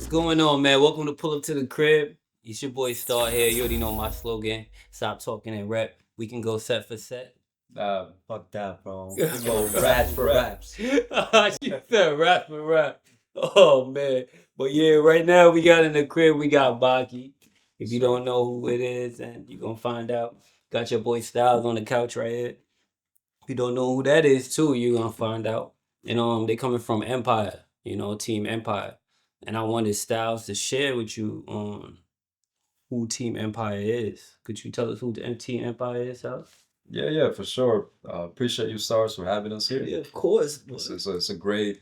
What's going on, man? Welcome to Pull Up to the Crib. It's your boy Star here. You already know my slogan. Stop talking and rap. We can go set for set. Fuck that, bro. Yeah. We go raps for raps. You said rap for rap. Oh, man. But yeah, right now we got in the crib, we got Baki. If you don't know who it is, and you're going to find out. Got your boy Stylez on the couch right here. If you don't know who that is, too, you're going to find out. And they coming from Empire, Team Empire. And I wanted Styles to share with you who Team Empire is. Could you tell us who the Team Empire is, Styles? Yeah, for sure. Appreciate you, Stars, for having us here. Yeah, of course. It's a great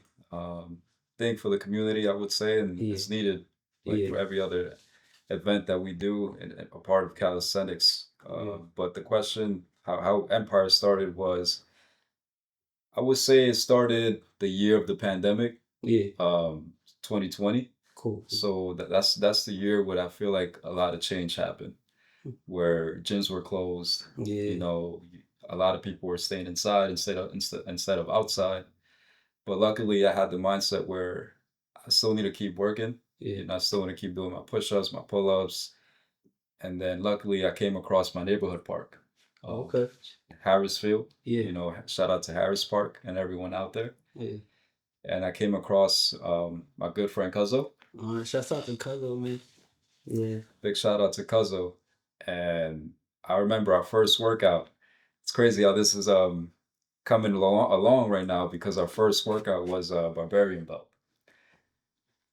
thing for the community, I would say, and Yeah. it's needed for every other event that we do and a part of calisthenics. But the question, how Empire started was, I would say it started the year of the pandemic, Yeah, 2020. cool. So that's the year where I feel like a lot of change happened, where gyms were closed. Yeah, A lot of people were staying inside instead of outside. But luckily, I had the mindset where I still need to keep working. yeah. I still want to keep doing my push-ups, my pull-ups. And then luckily, I came across my neighborhood park, Okay. Harrisfield. Yeah, Shout out to Harris Park and everyone out there. yeah. And I came across my good friend Cuzzo. Shouts out to Cuzzo, man. Yeah. Big shout out to Cuzzo. And I remember our first workout. It's crazy how this is coming along right now because our first workout was a barbarian belt.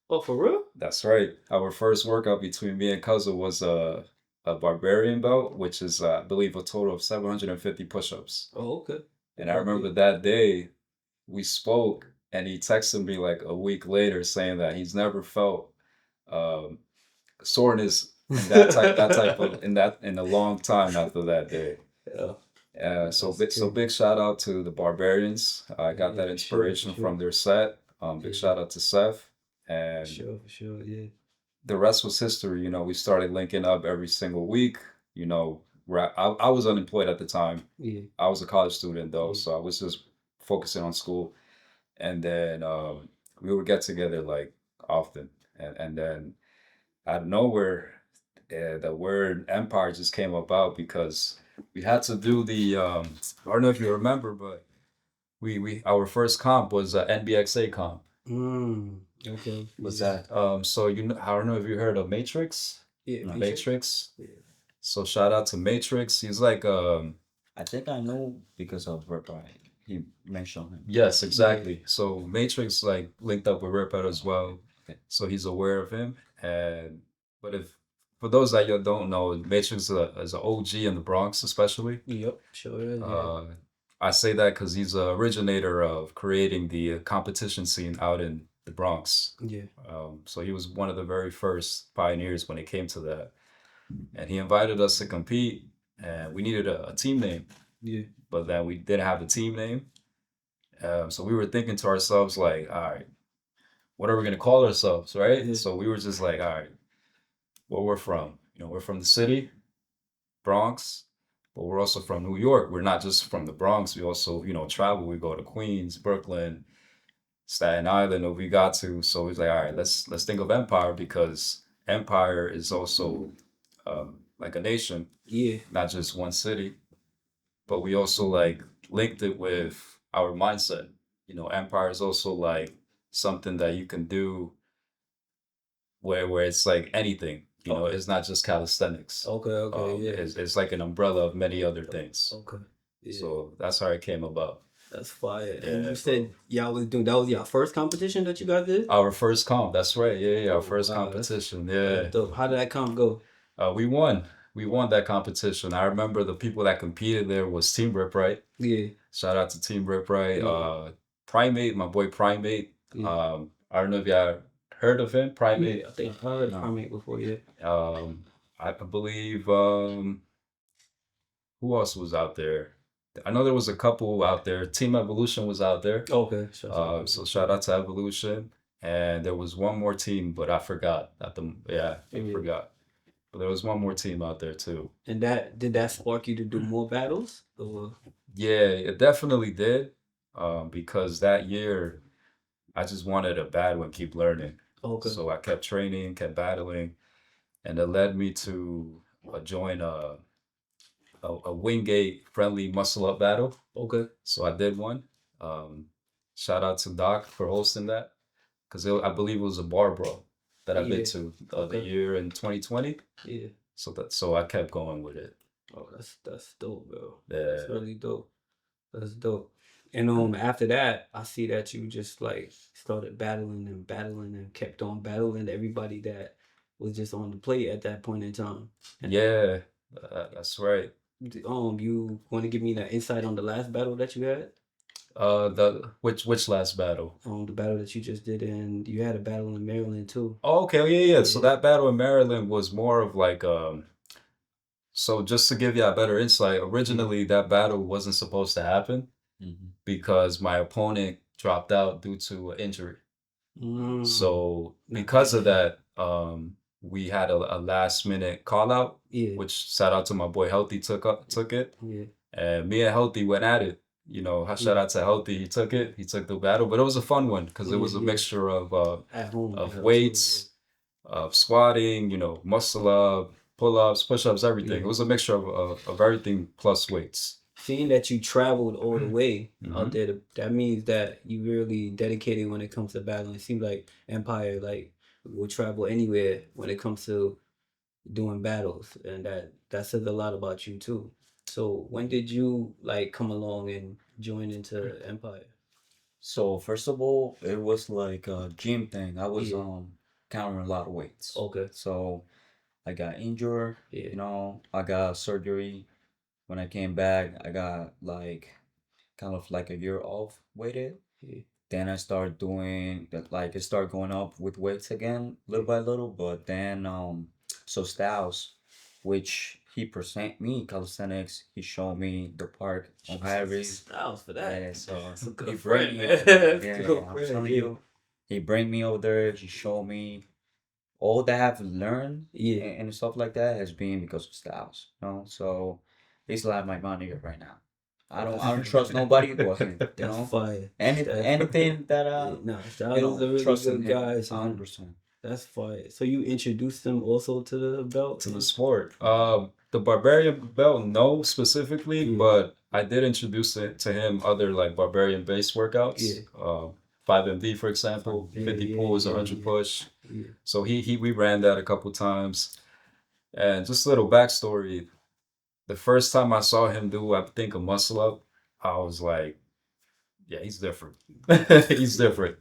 Oh, for real? That's right. Our first workout between me and Cuzzo was a barbarian belt, which is I believe a total of 750 push-ups. Oh, okay. And I remember that day we spoke, and he texted me like a week later saying that he's never felt soreness in that type of in a long time after that day. Yeah. So big shout out to the Barbarians. I got Yeah, that for inspiration sure. from their set. Big Yeah. shout out to Seth, For and sure, yeah. the rest was history. We started linking up every single week. I was unemployed at the time. Yeah. I was a college student though, Yeah. so I was just focusing on school. And then we would get together like often, and then out of nowhere, the word empire just came about because we had to do the. I don't know if you remember, but we our first comp was NBXA comp. Okay. What's Yeah. that? So I don't know if you heard of Matrix. Yeah. Matrix. Yeah. So shout out to Matrix. He's like I think I know because of Rivalries. He mentioned him. yes, exactly. So Matrix like linked up with Ripper as well. Okay. So he's aware of him. But if for those that you don't know, Matrix is an OG in the Bronx, especially. Yep. Sure is. Yeah. I say that because he's the originator of creating the competition scene out in the Bronx. Yeah. So he was one of the very first pioneers when it came to that. And he invited us to compete, and we needed a team name, Yeah. but then we didn't have a team name. So we were thinking to ourselves, like, all right, what are we going to call ourselves, right? Yeah. So we were just like, all right, where we're from. We're from the city, Bronx, but we're also from New York. We're not just from the Bronx. We also, travel. We go to Queens, Brooklyn, Staten Island, if we got to. So we was like, all right, let's think of Empire because Empire is also like a nation, Yeah. not just one city. But we also like linked it with our mindset. Empire is also like something that you can do where it's like anything. It's not just calisthenics. Okay. Yeah. It's like an umbrella of many other things. Okay. Yeah. So that's how it came about. That's fire. Yeah, And you said y'all was doing that was your first competition that you guys did? Our first comp, that's right. Yeah, our Oh, first wow, competition. Yeah. Dope. How did that comp go? We won. We won that competition. I remember the people that competed there was Team Rip Right. Yeah. Shout out to Team Rip Right. Yeah. Primate, my boy Primate. Yeah. I don't know if y'all heard of him, Primate. Yeah, I think I heard No. Primate before, yeah. I believe who else was out there? I know there was a couple out there. Team Evolution was out there. Okay. So shout out to Evolution. And there was one more team, but I forgot. I forgot. But there was one more team out there too. And did that spark you to do more battles? Or Yeah, it definitely did. Because that year I just wanted a bad one, keep learning. Okay. So I kept training, kept battling, and it led me to join a Wingate friendly muscle up battle. Okay. So I did one. Um, Shout out to Doc for hosting that because I believe it was a bar brawl that I've been Yeah. to the Okay. year in 2020. Yeah. So I kept going with it. Oh, that's dope, bro. That's Yeah. really dope. That's dope. And after that, I see that you just like started battling and kept on battling everybody that was just on the plate at that point in time. Yeah, that's right. You want to give me that insight on the last battle that you had? The which last battle? The battle that you just did, and you had a battle in Maryland too. Oh, okay, yeah. So Yeah. that battle in Maryland was more of like so just to give you a better insight, originally that battle wasn't supposed to happen Mhm. because my opponent dropped out due to injury. Mm. So Nah. because of that, we had a last minute call out, Yeah. which shout out to my boy Healthy took it, Yeah. and me and Healthy went at it. Shout out to Healthy. He took the battle, but it was a fun one because it was a Yeah. mixture At home of battle, too. weights, of squatting, muscle up, pull ups, push ups, everything. Yeah. It was a mixture of everything plus weights. Seeing that you traveled all the way out Mhm. there, that means that you really dedicated when it comes to battling. It seems like Empire like will travel anywhere when it comes to doing battles, and that says a lot about you too. So when did you like come along and join into Empire? So first of all, it was like a gym thing. I was Yeah. counting a lot of weights. Okay. So I got injured, Yeah. I got surgery. When I came back, I got like kind of like a year off weighted. Yeah. Then I started doing that, like it started going up with weights again, little by little. But then so Styles, which he present me calisthenics, he showed me the park on Harry's. Styles for that. Yeah, so That's a he good bring friend, me man. over there. That's Yeah, a yeah, good I'm friend. telling Yeah. you, he bring me over there. He showed me all that I've learned Yeah. and stuff like that has been because of Styles. So he's like my manager right now. I don't trust nobody but him. That's fire. Anything that Nah, Styles is a really trust in good him guy, son. 100%. That's fire. So you introduced them also to the belt? To the sport. The Barbarian belt, no specifically, Yeah. but I did introduce it to him other like Barbarian based workouts. Yeah. 5MD, for example, Yeah, 50 yeah, pulls, yeah, 100 yeah. push. Yeah. So we ran that a couple times. And just a little backstory. The first time I saw him do, I think, a muscle up, I was like, yeah, he's different. He's different.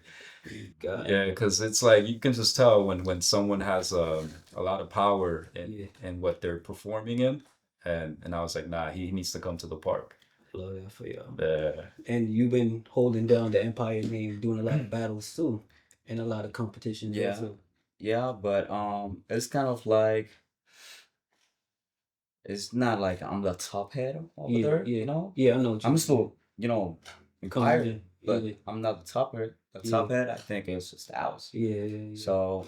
God. Yeah, because it's like you can just tell when someone has a lot of power Yeah. in what they're performing in, and I was like, nah, he needs to come to the park. Love that for y'all. Yeah, And you've been holding down the Empire name, doing a lot of battles too, and a lot of competitions Yeah. also. Yeah, but it's kind of like it's not like I'm the top head over Yeah, there, yeah. Yeah, I know what I'm you still, inspired, in. but Yeah. I'm not the top head. The Yeah. top head, I think, is Styles. Yeah. So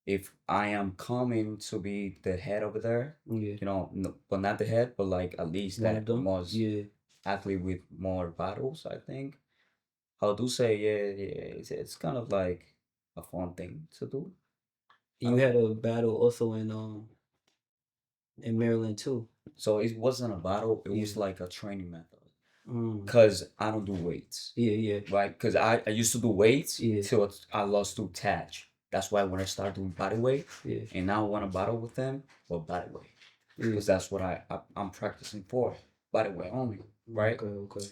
if I am coming to be the head over there, Yeah. no, but not the head, but like at least One of that them. most Yeah. athlete with more battles, I think. How do say, yeah, it's kind of like a fun thing to do. I You don't had know. a battle also in Maryland too. So it wasn't a battle, it was Yeah. like a training method. Mm. Cause I don't do weights. Yeah. Right? Cause I used to do weights Yeah. till I lost to Taj. That's why when I started doing body weight, Yeah. and now I want to battle with them, well, body weight. Yeah. Because that's what I'm practicing for. Body weight only. Right? Okay.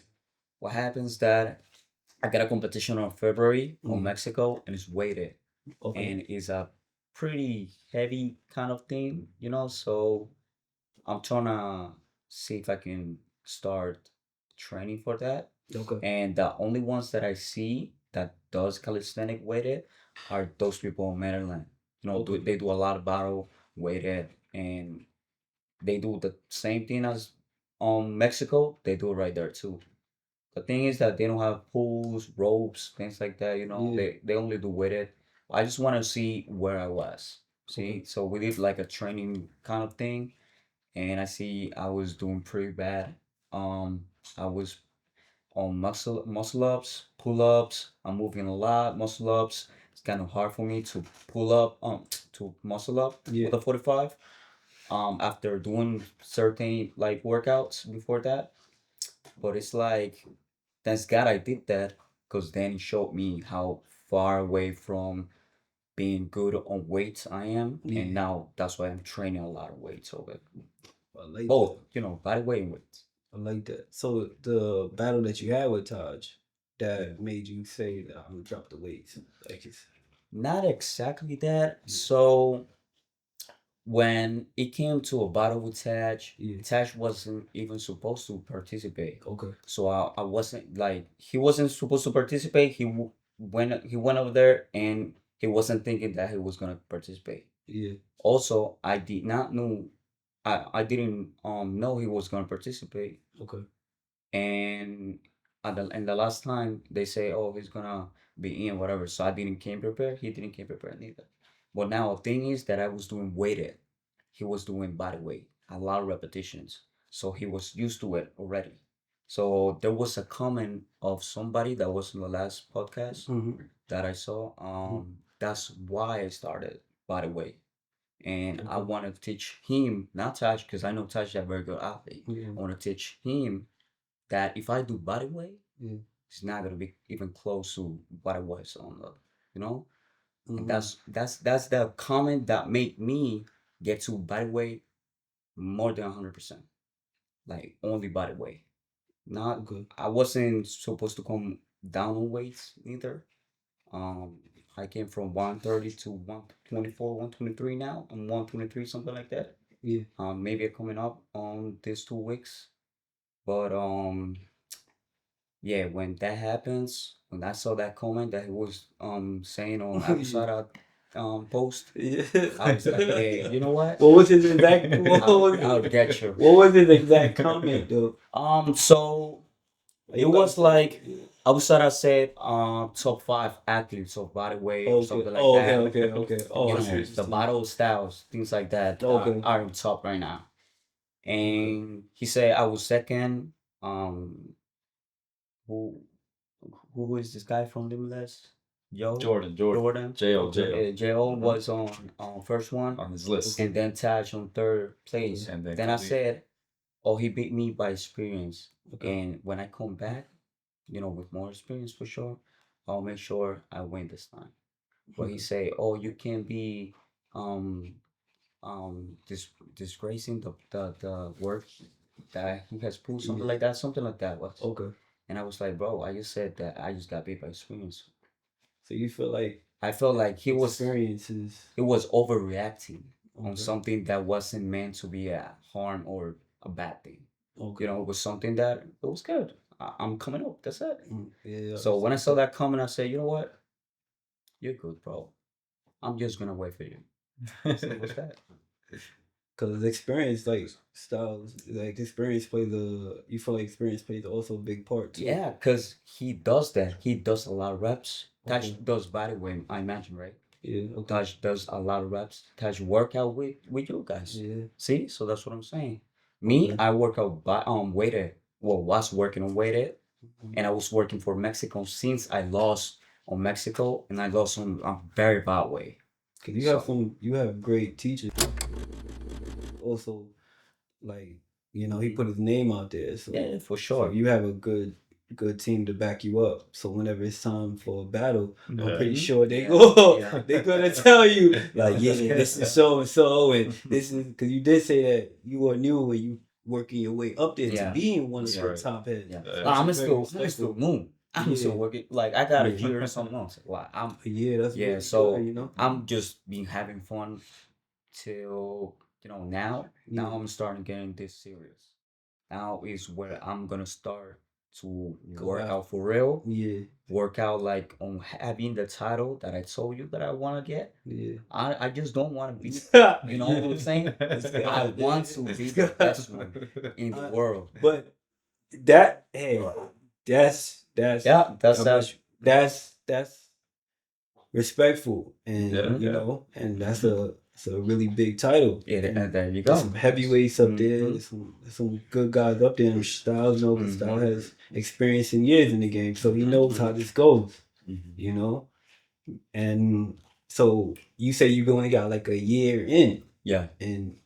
What happens that I got a competition on February on Mm. Mexico and it's weighted. Okay. And it's a pretty heavy kind of thing, so I'm trying to see if I can start training for that. Okay. And the only ones that I see that does calisthenic weighted are those people in Maryland. Okay. They do a lot of battle weighted, and they do the same thing as on Mexico. They do it right there too. The thing is that they don't have pools, ropes, things like that. Yeah. They only do weighted. I just want to see where I was. See, Okay. so we did like a training kind of thing, and I see I was doing pretty bad. I was on muscle ups, pull ups. I'm moving a lot, muscle ups. it's kind of hard for me to pull up, to muscle up Yeah. with the 45. After doing certain like workouts before that, but it's like, thanks God I did that, because then it showed me how far away from being good on weights I am, Yeah. and now that's why I'm training a lot of weights over it. I like Both, body weight and weights. I like that. So the battle that you had with Taj, that made you say that I'm gonna drop the weights. Like it's Not exactly that. So when it came to a battle with Taj, Yeah. Taj wasn't even supposed to participate. okay. So I wasn't like, he wasn't supposed to participate. He went over there and he wasn't thinking that he was gonna participate. Yeah. Also, I did not know, I didn't know he was gonna participate. Okay. And in the last time they say, oh, he's gonna be in whatever. So I didn't came prepared. He didn't came prepared neither. But now the thing is that I was doing weighted. He was doing body weight, a lot of repetitions. So he was used to it already. So there was a comment of somebody that was in the last podcast Mm-hmm. that I saw. That's why I started body weight. And I Okay. want to teach him, not Taj, because I know Taj is a very good athlete. Yeah. I want to teach him that if I do body weight, Yeah. it's not gonna be even close to what I was on the, you know. And Mhm. that's the comment that made me get to body weight more than 100%. Like only body weight. Not Okay. I wasn't supposed to come down on weights either. I came from 130 to 124, 123 now. I'm 123, something like that. Yeah. Maybe coming up on these 2 weeks. But yeah, when that happens, when I saw that comment that he was saying on Yeah. Abusada post, Yeah. I was like, hey, you know what? What was his exact? I'll get you. What was his exact comment though? So it was like Abusada said top 5 athletes of body weight or Okay. something like Oh, that. okay. Oh, You I know, see what you're the saying. battle styles, things like that Okay. are in top right now. And he said I was second. Um, who who is this guy from Limitless? Jordan. Jordan. J.O. J.O. J.O. Mhm. was on first one, On his list. and then Taj on third place. And then Then I Khalid. said, oh, he beat me by experience. Okay. And when I come back, with more experience for sure, I'll make sure I win this time. But he say, oh, you can't be um disgracing the work that he has put, something like that, was. Okay. And I was like, bro, I just said that I just got beat by experience. So you feel like I felt like he was overreacting on Okay. something that wasn't meant to be a harm or a bad thing. Okay. It was something that it was good. I'm coming up. That's it. Yeah. So when I saw that comment, I said, you know what? You're good, bro. I'm just gonna wait for you. So what's that? Because experience, like styles, like experience plays you feel like experience plays also a big part too. Yeah, because he does that. He does a lot of reps. Taj Okay. does body weight, I imagine, right? Yeah. Okay. Taj does a lot of reps. Taj work out with you guys. Yeah. See, so that's what I'm saying. Me, Okay. I work out weighted. Well, was working on weighted, and I was working for Mexico since I lost on Mexico, and I lost on a very bad way. Cause you have great teachers. Also, like he put his name out there. So Yeah, for so sure. you have a good team to back you up. So whenever it's time for a battle, I'm pretty sure they they're gonna tell you like, yeah, this is so and so, and this is because you did say that you were new when you working your way up there to being one of the right. top heads. Yeah. That's I'm very still respectful. new. I'm still Yeah. working. Like I got a Yeah. year or something else. Like I'm Yeah, that's yeah. really So good, I'm just been having fun till now. Now Yeah. I'm starting getting this serious. Now is where I'm gonna start to Go work out. out for real. Yeah, Work out like on having the title that I told you that I want to get. yeah. I just don't want to be. Yeah. You know what I'm saying? I want to be the best one in the world. But that that's Yeah, that's God how. bless you. That's respectful, and Yeah. and that's a really big title. And there you go. There's some heavyweights up there. Mhm. There's some good guys up there. And Styles because Styles has experience in years in the game, so he knows how this goes. Mhm. You know, And so you say you only got like a year in, Yeah. and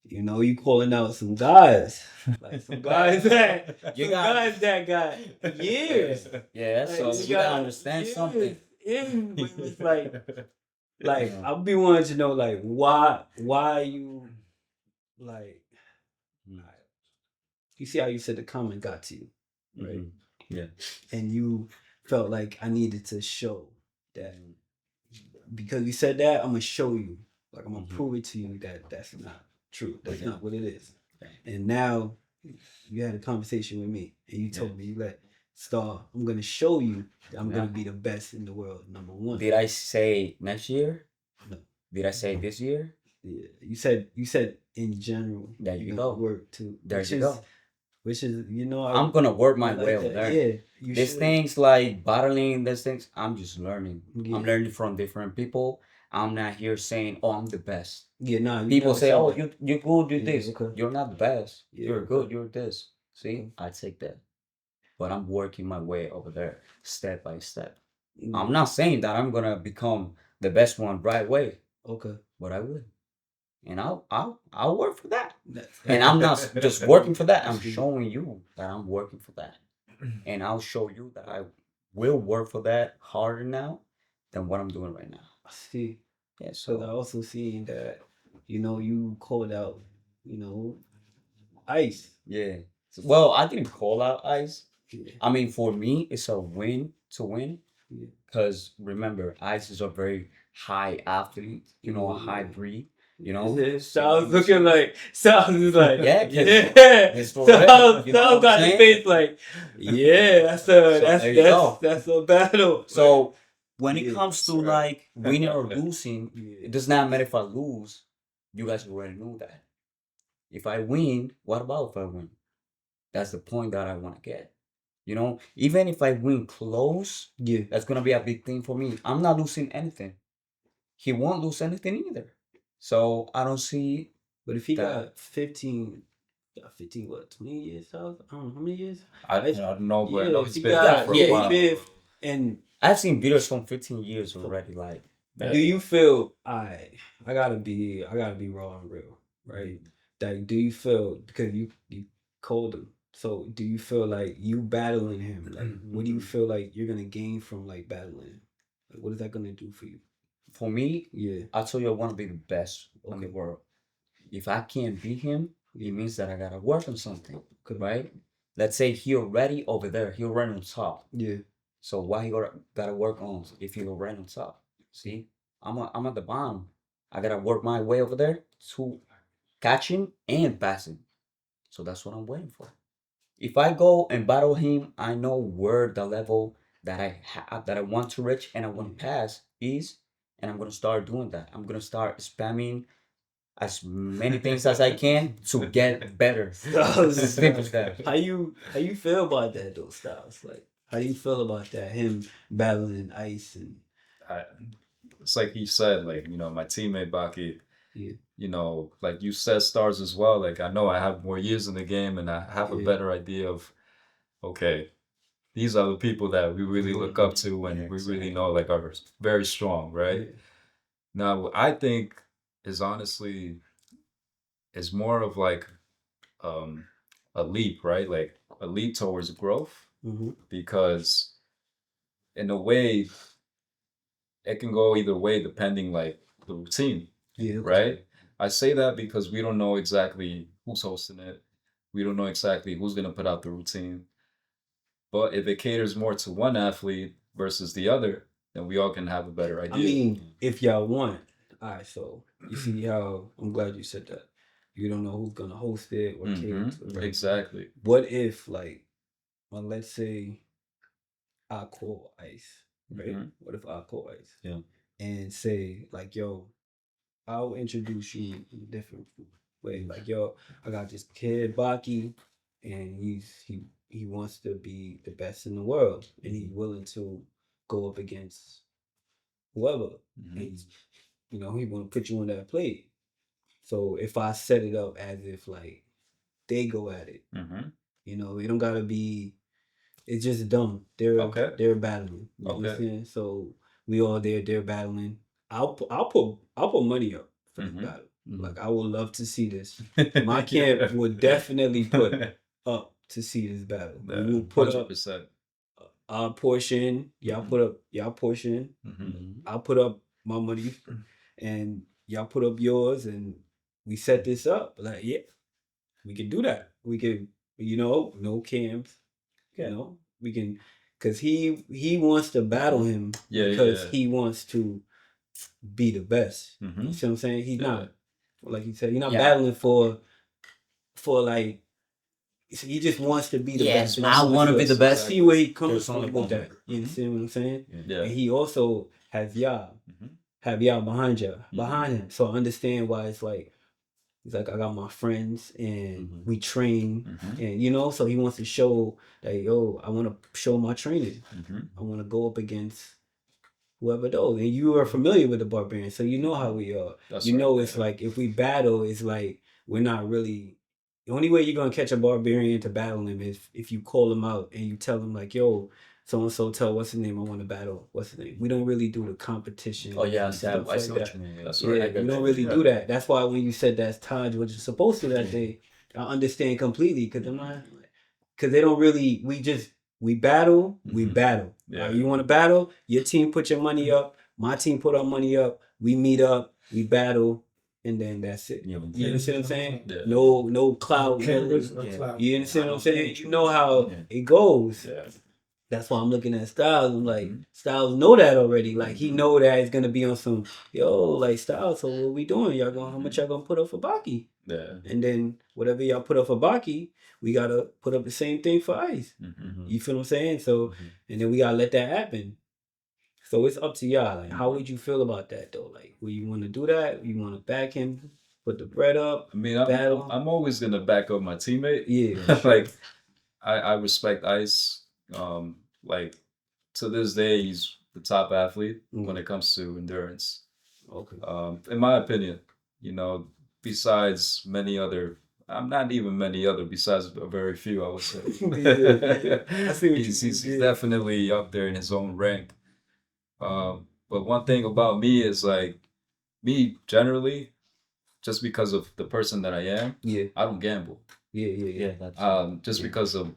you know you calling out some guys, like some guys that guys that got years. Yeah, Like, so you you gotta got understand years something. in, but it's like Yeah. I'll be wanting to know like why you like Mm. you see how you said the comment got to you, right? Mhm. Yeah. And you felt like I needed to show that because you said that, I'm gonna show you, like I'm gonna prove it to you that that's not true. That's not what it is. Yeah. And now you had a conversation with me, and you told me, you let Star, I'm gonna show you that I'm gonna be the best in the world, number one. Did I say next year? No. Did I say this year? Yeah, you said in general. There you're you gonna go. work too. There you go. Which is, you know, I'm gonna work my like way over that. there. Yeah, you These should. things like battling, these things, I'm just learning. Yeah. I'm learning from different people. I'm not here saying, "Oh, I'm the best." Yeah, nah. People say, "Oh, that. you good, do Yeah, this." okay. You're not the best. Yeah, You're okay. good. You're this. See, I take that, but I'm working my way over there, step by step. I'm not saying that I'm gonna become the best one right away, Okay. but I will, and I'll work for that. And I'm not just working for that. I'm showing you that I'm working for that, and I'll show you that I will work for that harder now than what I'm doing right now. See, Yeah. so I So also seen that, you know, you called out, you know, Ice. yeah. Well, I didn't call out Ice. Yeah. I mean, for me, it's a win to win. Yeah. Because remember, Ice is a very high athlete, you know, a high breed, you know. Sounds looking like sounds is like Yeah, Sounds got the face like that's that's a battle. So when it Yeah. comes to like winning or losing, it does not matter if I lose. You guys already know that. If I win, what about if I win? That's the point that I want to get. You know, even if I win close, Yeah. that's gonna be a big thing for me. I'm not losing anything. He won't lose anything either. So I don't see. But if he that. got 15, what, 20 years out? I don't know how many years. I don't know, but I know he's he been got there for a while. fifth, and I've seen videos from 15 years already. Like, do you feel I gotta be raw and real, right? Like, do you feel because you called him? So do you feel like you battling him? Like, what do you feel like you're gonna gain from like battling him? Like, what is that gonna do for you? for me, Yeah. I told you I want to be the best in the Okay. world. If I can't beat him, it means that I gotta work on something, Okay. right? Let's say he already over there, he already on top. Yeah. So why he gotta work on if he already on top? See, I'm at the bottom. I gotta work my way over there to catching and passing. So that's what I'm waiting for. If I go and battle him, I know where the level that I have that I want to reach and I want to pass is, and I'm gonna start doing that. I'm gonna start spamming as many things as I can to get better. Simple as that. How you feel about that though, Styles? Like, how you feel about that? Him battling Ice and It's like he said, like, my teammate Baki, yeah. Like you said, stars as well. Like, I know I have more years in the game and I have a better idea of, okay, these are the people that we really look up to and we really know like are very strong, right? Yeah. Now, what I think is honestly is more of like a leap, right? Like a leap towards growth, because in a way it can go either way depending like the routine, right? I say that because we don't know exactly who's hosting it. We don't know exactly who's gonna put out the routine. But if it caters more to one athlete versus the other, then we all can have a better idea. I mean, if y'all want, all right. So you see how I'm glad you said that. You don't know who's gonna host it or cater to it, right? Exactly. What if, like, well, let's say I call Ice, right? What if I call Ice? Yeah. And say like, yo, I'll introduce you in a different way. Like, yo, I got this kid Baki, and he wants to be the best in the world, and he's willing to go up against whoever. And he's, he want to put you on that plate. So if I set it up as if like they go at it, it don't gotta be. It's just dumb. They're battling. You know what I'm saying? So we all there battling. I'll put money up for the battle. Like I would love to see this. My camp would definitely put up to see this battle. Yeah, We will put 100%. up our portion. Y'all put up y'all portion. I'll put up my money, and y'all put up yours, and we set this up. Like, yeah, we can do that. We can, no cams. We can, because he wants to battle him because he wants to be the best. You see what I'm saying? He's not, like you said, he's not battling for like. He just wants to be the best. I want to be the best. See where he comes from with that. You see what I'm saying? Yeah. And he also has y'all, have y'all behind him. So I understand why it's like, he's like, I got my friends and we train, and so he wants to show that, yo, I want to show my training. I want to go up against whoever those. And you are familiar with the barbarians, so you know how we are. That's It's like if we battle, it's like we're not really. The only way you're gonna catch a barbarian to battle him is if you call him out and you tell him like, yo, so and so, tell what's his name, I want to battle. What's his name? We don't really do the competition. Oh yeah, and stuff I see like what that. you mean. That's Yeah, right. we don't really do that. That's why when you said that's Taj, what you're supposed to that day, I understand completely because I'm not, because they don't really. We battle, we battle. Yeah. You want to battle? Your team put your money up. My team put our money up. We meet up. We battle, and then that's it. Yeah. You understand what I'm saying? Yeah. No clout. You understand what I'm saying? You know how it goes. Yeah. That's why I'm looking at Stylez. I'm like, Stylez know that already. Like he know that it's gonna be on some, like Stylez. So what we doing? How much y'all gonna put up for Baki? Yeah. And then whatever y'all put up for Baki, we gotta put up the same thing for Ice. You feel what I'm saying? So, and then we gotta let that happen. So it's up to y'all. Like, how would you feel about that though? Like, will you want to do that? You want to back him, put the bread up? I mean, battle? I'm always gonna back up my teammate. Yeah, Like, I respect Ice. Like to this day, he's the top athlete when it comes to endurance. Okay. In my opinion, besides many other, besides a very few, I would say. I see what he's definitely up there in his own rank. But one thing about me is like, me generally, just because of the person that I am, I don't gamble. Yeah. Just because of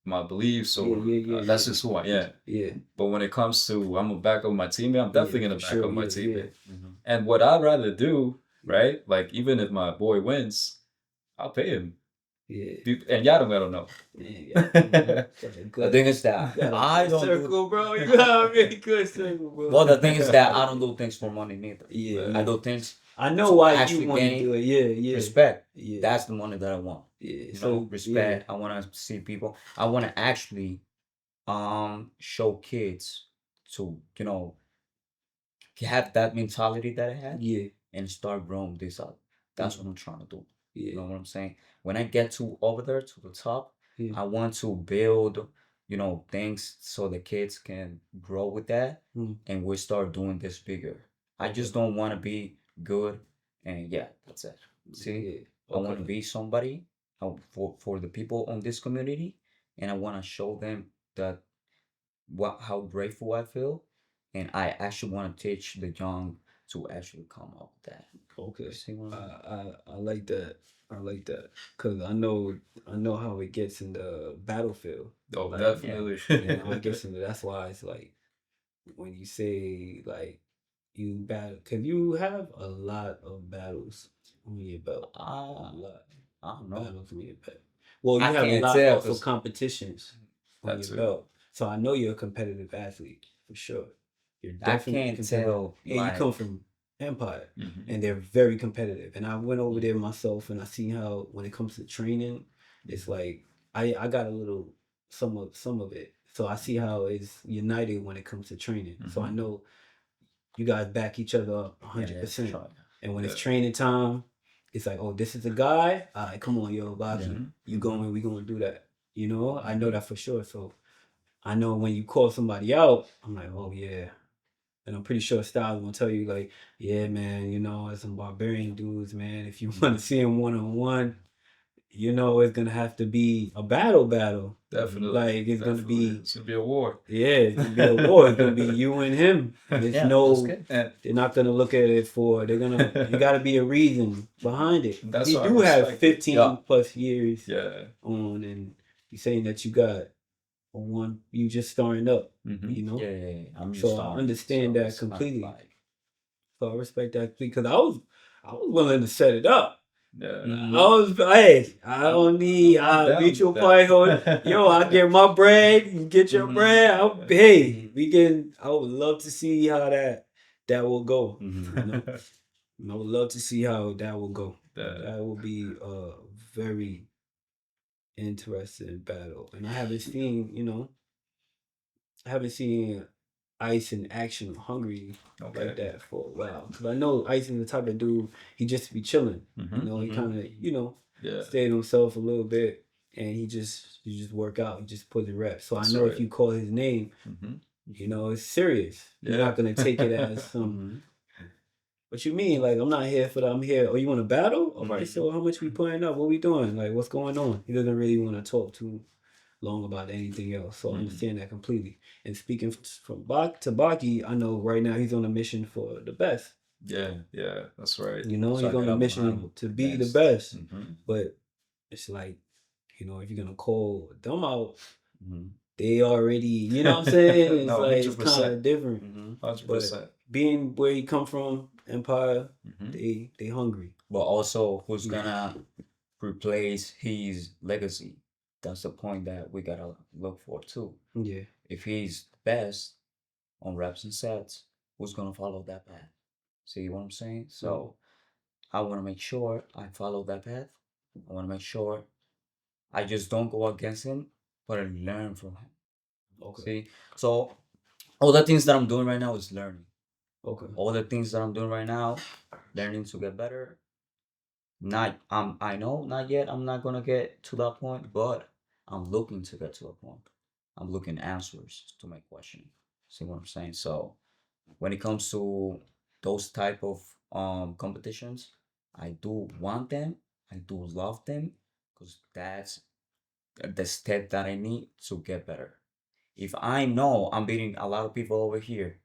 my beliefs, or that's just who I am. Yeah. But when it comes to, I'm gonna back up my teammate, I'm definitely gonna back up my teammate. Yeah. And what I'd rather do, right? Like even if my boy wins, I'll pay him. Yeah. And y'all don't gotta know. The thing is that I don't circle, bro. You got a really good circle, bro. Well, the thing is that I don't do things for money neither. Yeah. I do things. I know why actually you want to do it. Yeah. Respect. Yeah. That's the money that I want. Yeah. Respect. I want to see people. I want to actually show kids to have that mentality that I had. Yeah. And start growing this up. That's what I'm trying to do. Yeah. You know what I'm saying? When I get to over there to the top, Yeah. I want to build, things so the kids can grow with that, and we start doing this bigger. I just don't want to be good, and that's it. See, I want to be somebody for the people on this community, and I want to show them that how grateful I feel, and I actually want to teach the young to actually come up with that. Okay. See what I like that. I like that because I know how it gets in the battlefield. Oh, like, definitely. I guess that's why it's like when you say like you battle, because you have a lot of battles on your belt. A lot. I don't know. Battles on your belt. Well, you I have a can't lot tell, also competitions on That's your it. belt. So I know you're a competitive athlete for sure. You're I definitely can't competitive. tell. And you come from Empire, Mhm. and they're very competitive. And I went over there myself, and I seen how when it comes to training, it's like I got a little some of it. So I see how it's united when it comes to training. So I know you guys back each other up 100%. And when it's training time, it's like, oh, this is a guy. All right, come on, yo, Baki, you going? We gonna do that. I know that for sure. So I know when you call somebody out, I'm like, oh yeah. And I'm pretty sure Stylez gonna tell you like, yeah, man, there's some barbarian dudes, man. If you want to see him one-on-one, you know, it's gonna have to be a battle. Definitely. Like it's gonna be, It's gonna be a war. yeah, it's gonna be a war. It's gonna be you and him. And it's Yeah, no, that's good. And they're not gonna look at it for. They're gonna. You got to be a reason behind it. That's You what I do have respect. 15 Yeah. plus years yeah. on, and you're saying that you got one. You just starting up. Mhm. You know. Yeah. I'm So I starting, understand so that it's not completely. like- So I respect that because I was willing to set it up. Yeah. Mhm. I don't need I'm down mutual with party that. holder. Yo, I get my bread, you get your Mhm. bread. Hey, we can. I would love to see how that will go. Mhm. I would love to see how that will go. Yeah. That will be a very interesting battle, and I haven't seen. I haven't seen Ice in action hungry Okay. like that for a while. Because I know Ice is the type of dude, he just be chilling. Mhm. He kind of, Yeah. stay to himself a little bit and he just work out. He just put the reps. So That's I know right. if you call his name, Mhm. it's serious. You're Yeah. not going to take it as some. Mhm. What you mean? Like, I'm not here for that. I'm here. Oh, you want to battle? All right, Mhm. so how much we putting up? What we doing? Like, what's going on? He doesn't really want to talk too long about anything else. So I understand that completely. And speaking from to Baki, I know right now he's on a mission for the best. Yeah. Yeah. That's right. So He's I on a got behind mission him to be the next. best. Mhm. But it's like, if you're gonna call them out, Mhm. they already, you know what I'm saying? It's No, like it's 100%. kind of different. Mhm. 100%. Being where he come from, Empire, Mhm. they hungry. But also, who's gonna replace his legacy? That's the point that we gotta look for too. Yeah. If he's the best on reps and sets, who's gonna follow that path? See what I'm saying? So I want to make sure I follow that path. I want to make sure I just don't go against him, but I learn from him. Okay. See, so all the things that I'm doing right now is learning. Okay. All the things that I'm doing right now, learning to get better. Not I know not yet I'm not gonna get to that point, but I'm looking to get to a point. I'm looking answers to my question. See what I'm saying? So when it comes to those type of competitions, I do want them, I do love them, because that's the step that I need to get better. If I know I'm beating a lot of people over here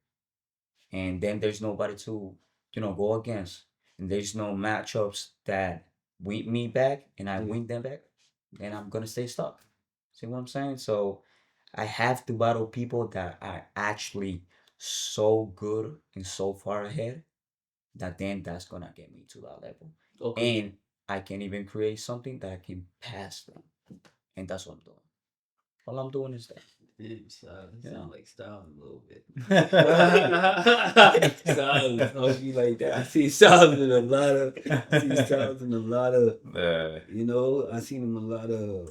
and then there's nobody to go against, and there's no matchups that win me back and I win them back, then I'm gonna stay stuck. See what I'm saying? So I have to battle people that are actually so good and so far ahead that then that's gonna get me to that level. Okay. And I can even create something that I can pass them. And that's what I'm doing. All I'm doing is that. It sound like Stylez a little bit. Yeah. Stylez, don't be like that. I see Stylez in a lot of. Yeah. I seen him in a lot of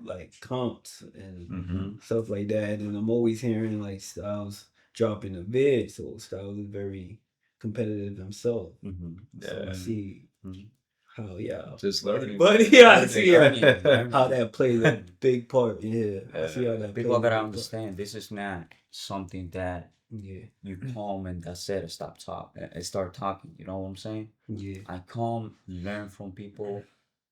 like comps and Mhm. stuff like that, and I'm always hearing like Stylez dropping a vid. So Stylez is very competitive himself. Mm-hmm. So I see Mhm. how Just learning. but yeah, I see Learning. how that plays a big part. Yeah, I see how that. People plays a gotta big part. understand this is not something that Yeah, you come and that's it, stop talking and start talking. You know what I'm saying? yeah, I come learn from people,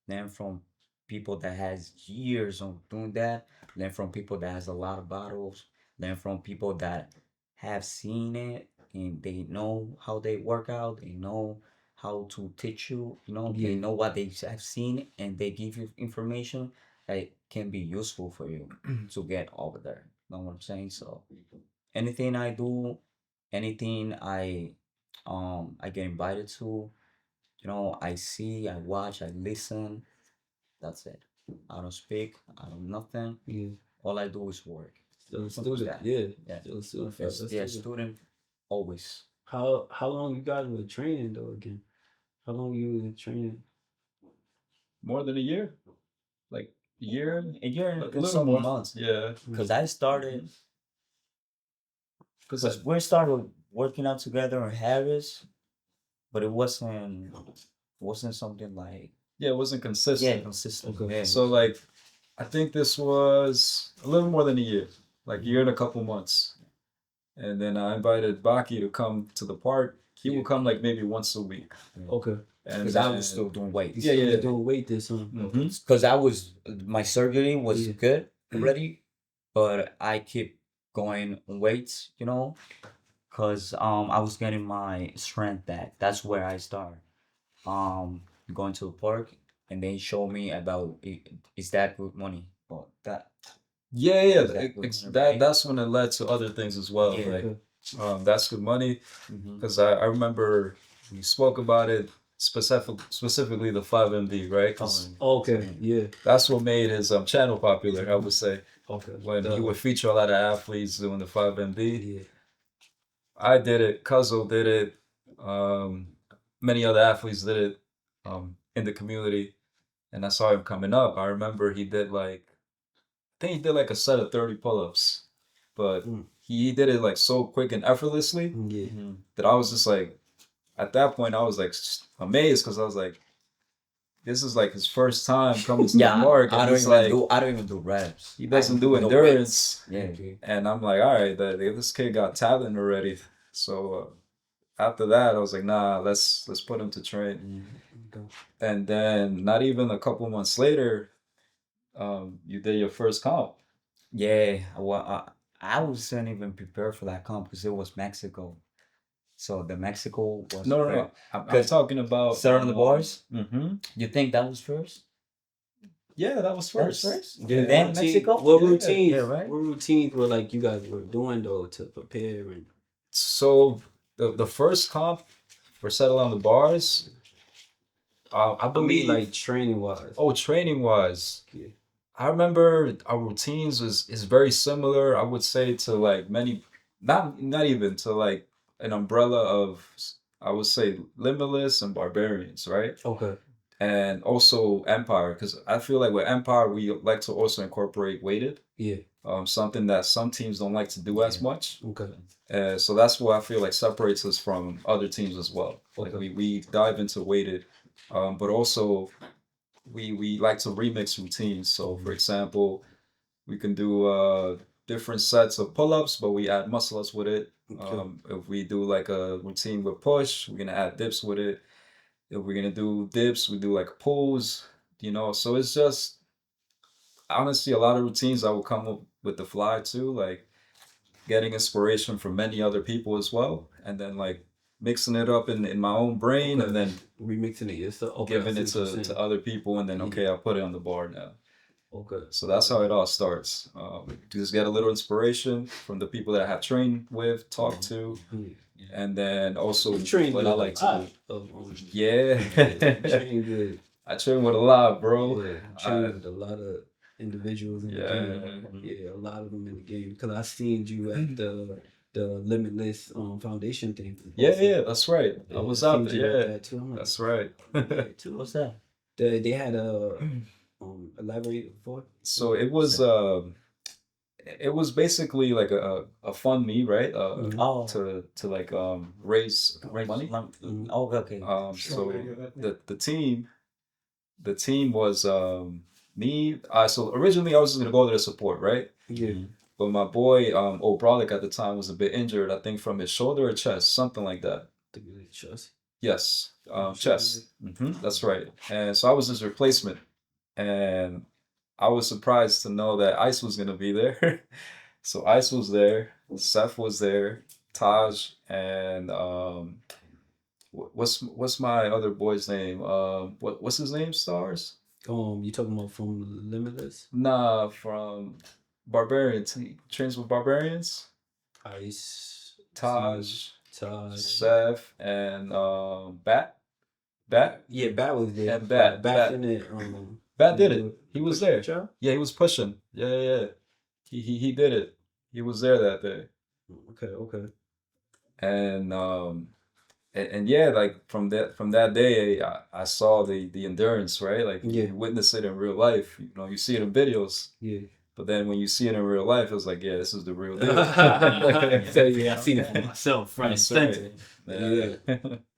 learn from people that has years of doing that, learn from people that has a lot of battles, learn from people that have seen it and they know how they work out, they know how to teach you, they yeah, know what they have seen and they give you information that can be useful for you to get over there. You know what I'm saying? So anything I do, anything I get invited to, I see, I watch, I listen. That's it. I don't speak. I don't nothing. yeah. All I do is work. Still a Simple as student, that. yeah. Yeah. Still a student. Yes, That's yeah, student. student always. How long you guys were training though again? How long you was training? More than a year. Like a year. A year A and little some more. months. Yeah. Because I started, Because because we started working out together in Harris, but it wasn't something like, it wasn't consistent. consistent. Okay. Yeah. So like, I think this was a little more than a year, like a year and a couple months. And then I invited Baki to come to the park. He will come like maybe once a week. Okay. And Because I was still doing weights. You Yeah, still yeah. doing weight this time. Mhm. Because my surgery was Yeah. good already, but I keep going on weights, you know, because I was getting my strength back. That's where I start. Going to the park, and they show me about is that good money? But that Yeah, is that good money, right? that's when it led to other things as well. Yeah. Like, that's good money. Mhm. Because I remember we spoke about it specifically the 5MD, right? 'Cause Okay, yeah. that's what made his channel popular, I would say. Okay. When he would feature a lot of athletes doing the 5MD. Yeah. I did it, Cuzzo did it, many other athletes did it in the community. And I saw him coming up. I remember he did like, I think he did like a set of 30 pull-ups. But he did it like so quick and effortlessly Yeah. that I was just like, at that point, I was like amazed because I was like, this is like his first time coming to the park. And I don't even do reps. he doesn't do No endurance. Yeah. And I'm like, all right, this kid got talent already. So after that, I was like, nah, let's put him to train. Okay. And then not even a couple months later, you did your first comp. Yeah. Well, I wasn't even prepared for that comp because it was Mexico. So the Mexico was No. I'm talking about Set on the bars. Mm-hmm. You think that was first? Yeah, that was That was first. first. Yeah. And then Routine- Mexico. What Yeah, routines? yeah, right. What routines were like you guys were doing though to prepare and So the first comp for Settle on the Bars, I believe like training wise? training wise. Yeah. I remember our routines is very similar, I would say, to like many, not even to like an umbrella of, I would say, Limitless and Barbarians, right? Okay. And also Empire, because I feel like with Empire we like to also incorporate weighted, Yeah. something that some teams don't like to do as much. Okay. So that's what I feel like separates us from other teams as well. Like we dive into weighted, but also we like to remix routines. So for example, we can do different sets of pull-ups, but we add muscle ups with it. If we do like a routine with push, we're gonna add dips with it. If we're gonna do dips, we do like pulls, So it's just honestly a lot of routines I will come up with the fly too, like getting inspiration from many other people as well, and then like mixing it up in my own brain, and then remixing it yourself. giving it to other people, and then I'll put it on the board now. Okay. So that's how it all starts. Just get a little inspiration from the people that I have trained with, talked to, and then also what I like to do. Yeah. Train good. I train with a lot, bro. Yeah, train with a lot of individuals in the game. Yeah, a lot of them in the game. Because I seen you at the Limitless Foundation thing. Yeah, that's right. I was out there. Yeah, too. I'm like, that's right. too. What's that? They had a elaborate for. So it was basically like a fund me, right? To like raise money. Oh, okay. So the team was me. So originally I was just gonna go there to support, right? Yeah. But my boy O'Brolick at the time was a bit injured. I think from his shoulder or chest, something like that. Chest. Yes, chest. That's right. And so I was his replacement, and I was surprised to know that Ice was gonna be there. So Ice was there, Seth was there, Taj, and what's my other boy's name? What's his name? Stars? You talking about from Limitless? Nah, from Barbarians. He trains with Barbarians. Ice, Taj, Seth, and Bat. Yeah, Bat was there. And Bat in it. Bat did it. He was there. Job? Yeah, he was pushing. Yeah. He did it. He was there that day. Okay. And yeah, like from that day, I saw the endurance, right? Like you witness it in real life. You see it in videos. Yeah. But then when you see it in real life, it was like, yeah, this is the real deal. So yeah, I seen it for myself, right? Yeah.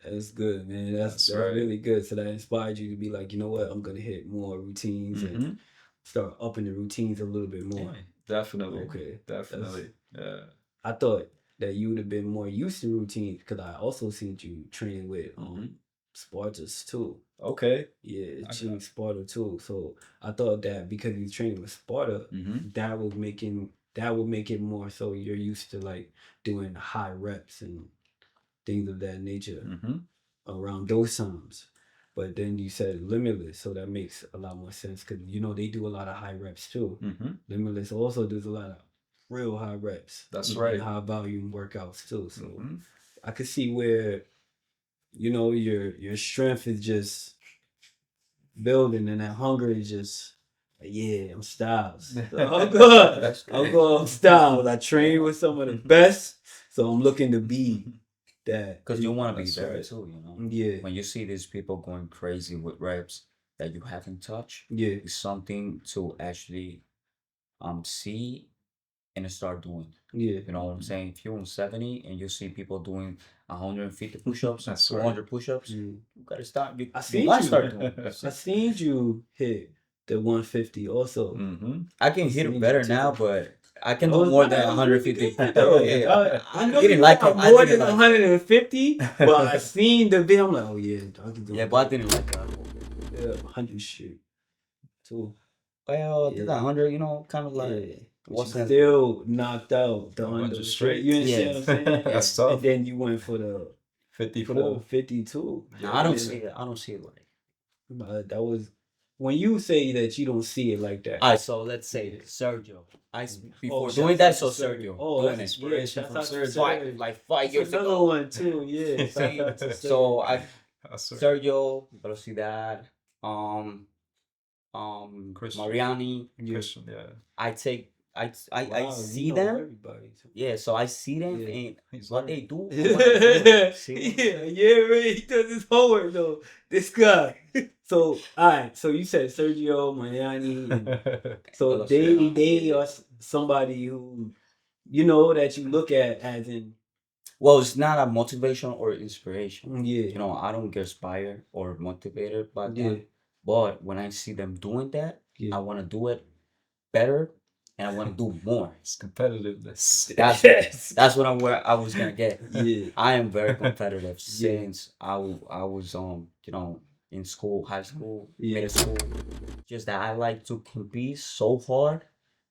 That's good, man. That's really good. So that inspired you to be like, you know what? I'm gonna hit more routines and start upping the routines a little bit more. Definitely. Okay. Definitely. Yeah. I thought that you would have been more used to routines because I also seen you training with Spartans too. Okay. Yeah, I Team Sparta too. So I thought that because he's training with Sparta, Mm-hmm. that would make it more so you're used to like doing high reps and things of that nature Mm-hmm. around those times. But then you said limitless, so that makes a lot more sense because you know they do a lot of high reps too. Mm-hmm. Limitless also does a lot of real high reps. That's and right. high volume workouts too. So Mm-hmm. I could see where you know your strength is just building and that hunger is just yeah, I'm Stylez. So I'm good. That's I'm good. going Stylez. I train with some of the best, so I'm looking to be that. Because you want to be That's there right. too, you know. Yeah, When you see these people going crazy with reps that you haven't touched, yeah, it's something to actually see and start doing. yeah. You know what I'm saying? If you're on 70 and you see people doing 150 push-ups, That's right. 200 push-ups, Yeah. you gotta start. You, I you seen gotta you. start doing. I seen you hit the 150 also. Mm-hmm. I can I hit seen it you better too. now, but I can Oh, do more it's than not 150. really Oh, good. yeah. I I know didn't you like got it. I more didn't than like 150, but I seen the video. I'm like, oh yeah, dog is doing Yeah, but I good. didn't like that. Yeah, 100 shit too. Well, Yeah. the 100, you know, kind of like. Yeah. But What's you that? still knocked out the 100 under straight. You understand what I'm saying? That's And tough. then you went for the 54. 52. No, I don't Yeah. see it. I don't see it like. But that was when you say that you don't see it like that. All right, so let's say Sergio. Before shouts doing out that, to so Sergio. Sergio Oh, doing that's it. yeah, shouts out to Five, Sergio. like 5 That's years another ago. one too, yeah. Shout out to So Sergio. That's right. Sergio, Velocidad, Christian. Mariani. Christian, yeah. I Wow, see you know them. everybody too. Yeah, so I see them Yeah. and He's what learning. they do. I wanna do it. See what I'm Yeah, saying? yeah, man. He does his homework though. This guy. So, all right. So you said Sergio Mariani, and so they are somebody who you know that you look at as in Well, it's not a motivation or inspiration. yeah, You know, I don't get inspired or motivated by yeah, them. But when I see them doing that, yeah. I want to do it better and I want to do more. It's competitiveness. That's what where I was gonna get. Yeah. I am very competitive Yeah. since I was you know in school, high school, Yeah. middle school. Just that I like to compete so hard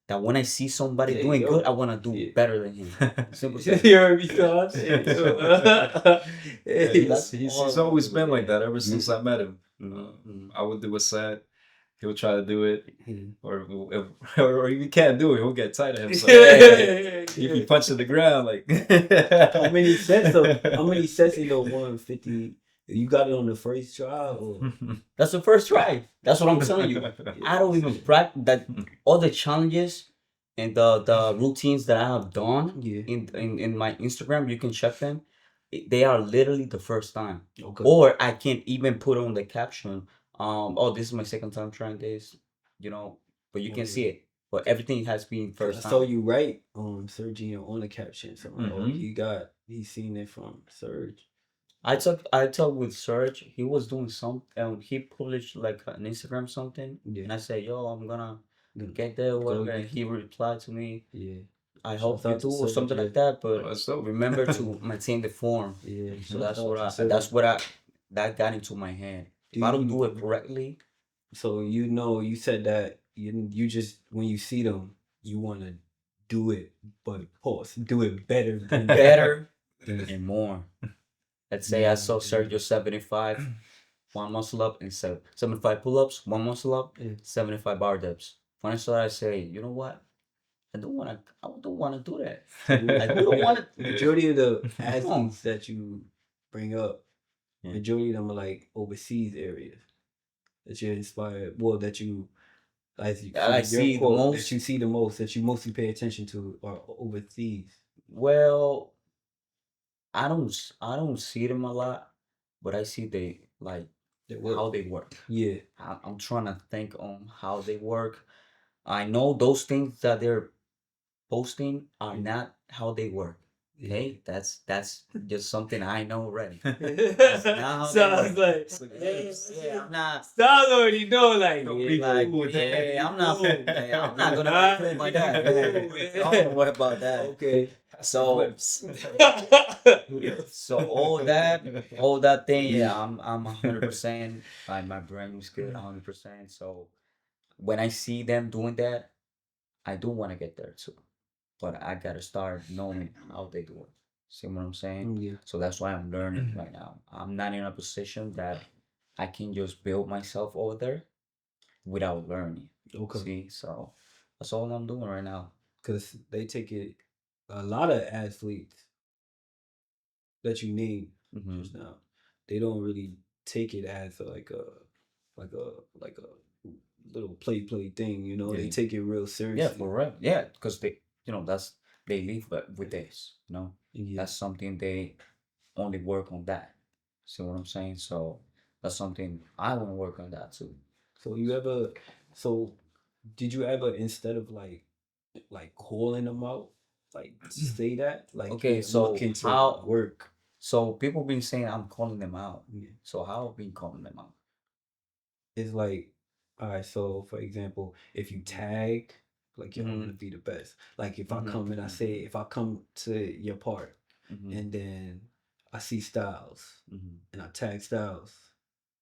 that when I see somebody There doing you good, go. I want to do Yeah. better than him. Simple. You heard me, Todd? Yeah, Hey, he's always been like that ever since I met him. Mhm. I would do a set, he'll try to do it, Mhm. or if he can't do it, he'll get tired of himself. Yeah. If he punches the ground, like How many sets in the 150? You got it on the first try or That's the first try. That's what I'm telling you. I don't even practice that. All the challenges and the routines that I have done yeah. in my Instagram, you can check them. They are literally the first time. Okay. Or I can even put on the caption. Oh, this is my second time trying this. You know, but you can see it. But everything has been first I time. saw you write Sergio on the caption. So I'm like, oh, Mhm. he's seen it from Serge. I talked with Serge. He was doing some. He published like an Instagram something, Yeah. and I said, "Yo, I'm gonna Yeah. get there." Go Whatever. get And he replied to me, Yeah. "I Shouts hope you out to do," or Serge, something yeah. like that. Oh, But that's dope. remember to maintain the form. Yeah. So Shouts out to Serge. that's what I that got into my head. If I don't do it correctly, So you know, you said that you just when you see them, you want to do it, but pause, do it better than better and more. Let's say I saw Sergio 75, one muscle up, and 75 pull-ups, one muscle up, Yeah. 75 bar dips. When I saw that, I say, you know what? I don't want to do that. Like, Who don't want to? majority of the Come on. athletes that you bring up, Yeah. majority of them are like overseas areas that you're inspired. Well, that you as you, I see the most. that you see the most that you mostly pay attention to are overseas. Well, I don't see them a lot, but I see how they work. Yeah, I'm trying to think on how they work. I know those things that they're posting are not how they work. Okay, that's just something I know already. That's not how they sounds work. like Yeah, I'm not. Style already know like Don't Yeah, be like, fooled with yeah, that. I'm not. Ooh. I'm not gonna Nah. be fooled by that. Ooh. Don't worry about that. Okay, So so all that thing, yeah, I'm 100%. Like my brain was good, 100%. So when I see them doing that, I do want to get there too. But I gotta start knowing how they do it. See what I'm saying? Yeah. So that's why I'm learning right now. I'm not in a position that I can just build myself over there without learning. Okay. See, so that's all I'm doing right now. Because they take it, a lot of athletes that you named Hmm. just now, they don't really take it as like a like a little play thing, you know. They Yeah. take it real Yeah, seriously. for real. Yeah, because that's they live but with this, Yeah. That's something they only work on that. See what I'm saying? So that's something I want to work on that too. So you ever, so did you ever, instead of like calling them out, like say that, like, Okay, yeah, so look into how? work? So people been saying I'm calling them out. Yeah. So how have been calling them out? It's like, all right, so for example, if you tag, like, yo, I want to Mhm. be the best. Like, if I Mhm. come and I say, if I come to your part Mhm. and then I see Styles Mhm. and I tag Styles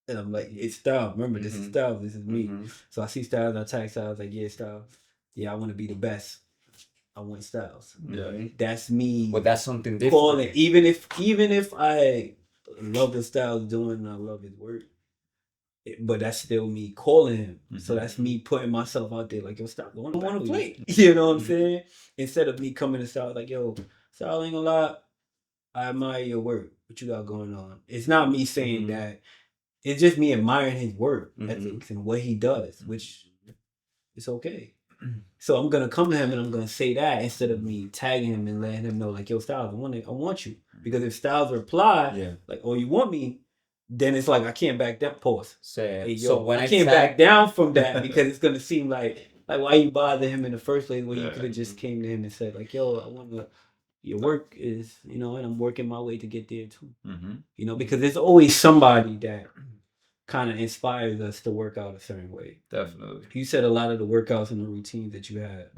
and I'm like, it's Styles. Remember, this is Mhm. Styles. This is me. Mhm. So I see Styles and I tag Styles, like, yeah, Styles. Yeah, I want to be the best. I want Styles. Mhm. That's me But that's something different. calling. Even if I love the Styles doing and I love his work, but that's still me calling him. So that's me putting myself out there, like, yo, stop going. I want to play. You know what I'm saying? Instead of me coming to Style like, yo, Style, ain't gonna lie, I admire your work. What you got going on? It's not me saying that. It's just me admiring his work ethics and what he does, which is okay. So I'm gonna come to him and I'm gonna say that instead of me tagging him and letting him know, like, yo, Styles, I want you. Because if Styles reply, Yeah. like, oh, you want me, then it's like I can't back that pause. Say Hey, so yo, when I I can't tag back down from that because it's gonna seem like why you bother him in the first place when you could have just came to him and said, like, yo, I want to, your work is, and I'm working my way to get there too. Because there's always somebody that kind of inspires us to work out a certain way. Definitely. You said a lot of the workouts and the routines that you had,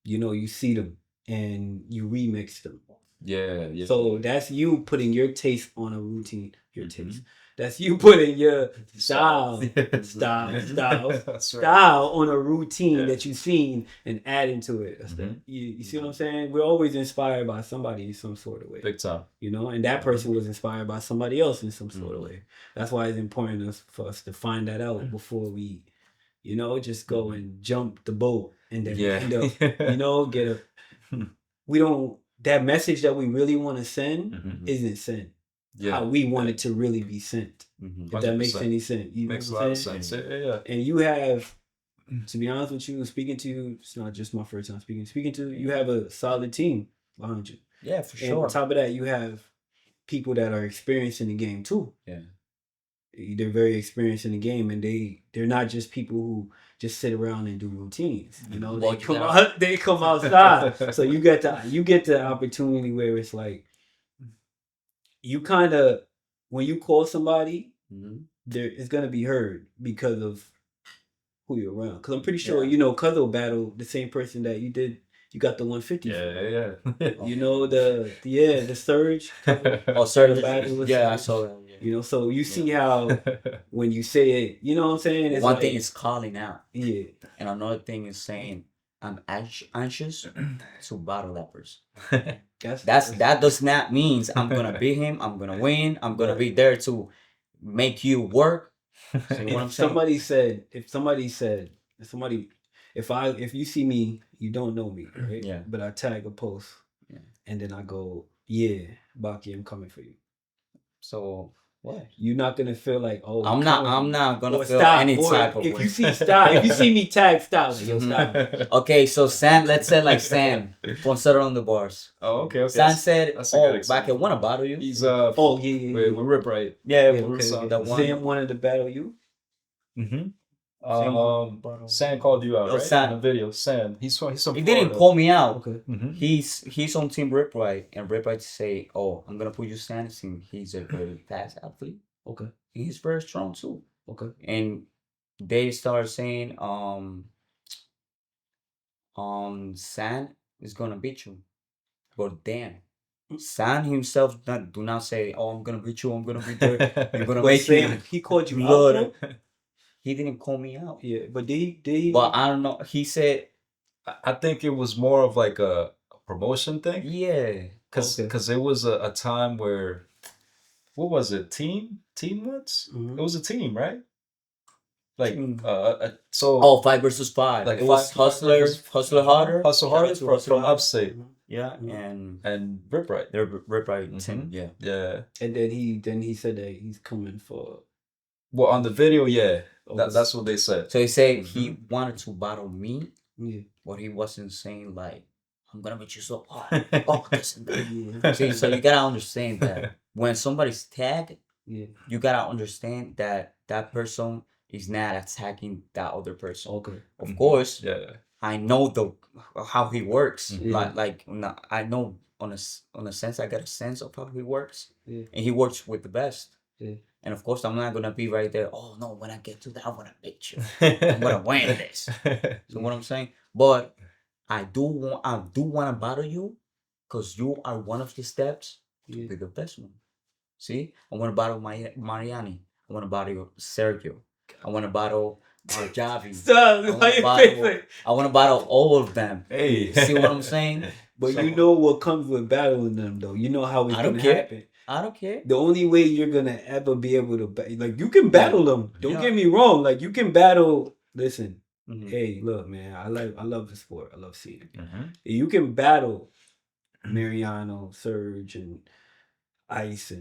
you see them and you remix them. Yeah. So that's you putting your taste on a routine, your taste. That's you putting your style That's right. style on a routine that you've seen and adding to it. That's that. You see what I'm saying? We're always inspired by somebody in some sort of way. Big time. And that person was inspired by somebody else in some sort of way. That's why it's important for us to find that out before we, just go and jump the boat and then end up, get a. We don't. That message that we really want to send isn't sent. How we want it to really be sent. If that makes 100%. any sense. You Makes a know lot what of I'm saying? sense. Yeah. And you have, to be honest with you, speaking to you, it's not just my first time speaking. Speaking to you, have a solid team behind you. Yeah, for And sure. on top of that, you have people that are experienced in the game too. Yeah. They're very experienced in the game, and they're not just people who just sit around and do routines. They come outside. So you get the opportunity where it's like you kind of, when you call somebody, there it's gonna be heard because of who you're around. Because I'm pretty sure Cuzzo battle the same person that you did. You got the 150. Yeah. The surge. Oh, sorry. Yeah, I saw that. Yeah. So you see how when you say it, you know what I'm saying? It's One like, thing is calling out, yeah, and another thing is saying I'm anxious to battle that person. That does not means I'm gonna beat him. I'm gonna win. I'm gonna be there to make you work. See what I'm saying? If you see me, you don't know me, right? Yeah. But I tag a post, Yeah. and then I go, yeah, Baki, I'm coming for you. So what? You're not gonna feel like, oh, I'm not gonna or feel stop, any or type of if way. you see style, if you see me tag style, like, yo, stop. Okay, so Sam, let's say like Sam from Settle on the Bars. Oh, okay. Sam said, that's a good "Oh, example. I wanna battle you." He's Oh yeah. we're Rip Right. Yeah, Okay. the one. Sam wanted to battle you. Sam called you out, Oh, right? Sam. In the video. Sam. He's from He Florida. didn't call me out. Okay. He's on Team Rip Right, and Rip Right say, "Oh, I'm gonna put you Sam. He's a very fast athlete. Okay. He's very strong too." Okay. And they start saying, Sam is gonna beat you. But then, San himself do not say, "Oh, I'm gonna beat you. I'm gonna beat you. I'm gonna make you." He called you out blood. though? He didn't call me out. Yeah, but did he? But I don't know. He said, I think it was more of like a promotion thing. "Yeah." Because it was a time where, what was it? Team once? Mhm. It was a team, right? Like Team. so Oh, 5 versus 5. like It was Hustler Harder. Hustle Shout out Harder to from, Hustler from Harder. Upstate Yeah, Mhm. and Rip Right. they're right Mhm. team. Yeah. Yeah. And then he said that he's coming for. Well, on the video, yeah, Okay. that's what they said. So he said he wanted to battle me, Yeah. but he wasn't saying like, "I'm gonna beat you so hard." Oh, this and that. Yeah. See, so you gotta understand that when somebody's tagged, Yeah. you gotta understand that that person is not attacking that other person. Okay. Of course, Yeah. I know how he works. Yeah. I know on a sense, I got a sense of how he works, Yeah. and he works with the best. Yeah. And of course, I'm not gonna be right there. Oh no, when I get to that, I'm gonna beat you. I'm gonna win this. You know what I'm saying? But I do want to battle you, because you are one of the steps to Yeah. be the best one. See, I want to battle Mariani. I want to battle Sergio. I want to battle Javi. Stop! I Why wanna you battle- face it? I want to battle all of them. Hey. See what I'm saying? But So- you know what comes with battling them, though. You know how it's I don't gonna care. happen. I don't care. The only way you're gonna ever be able to like you can battle them. Don't Yeah. get me wrong. Like you can battle. Listen, Mhm. hey, look, man. I love the sport. I love seeing it. Mhm. You can battle Mariano, Surge, and Ice,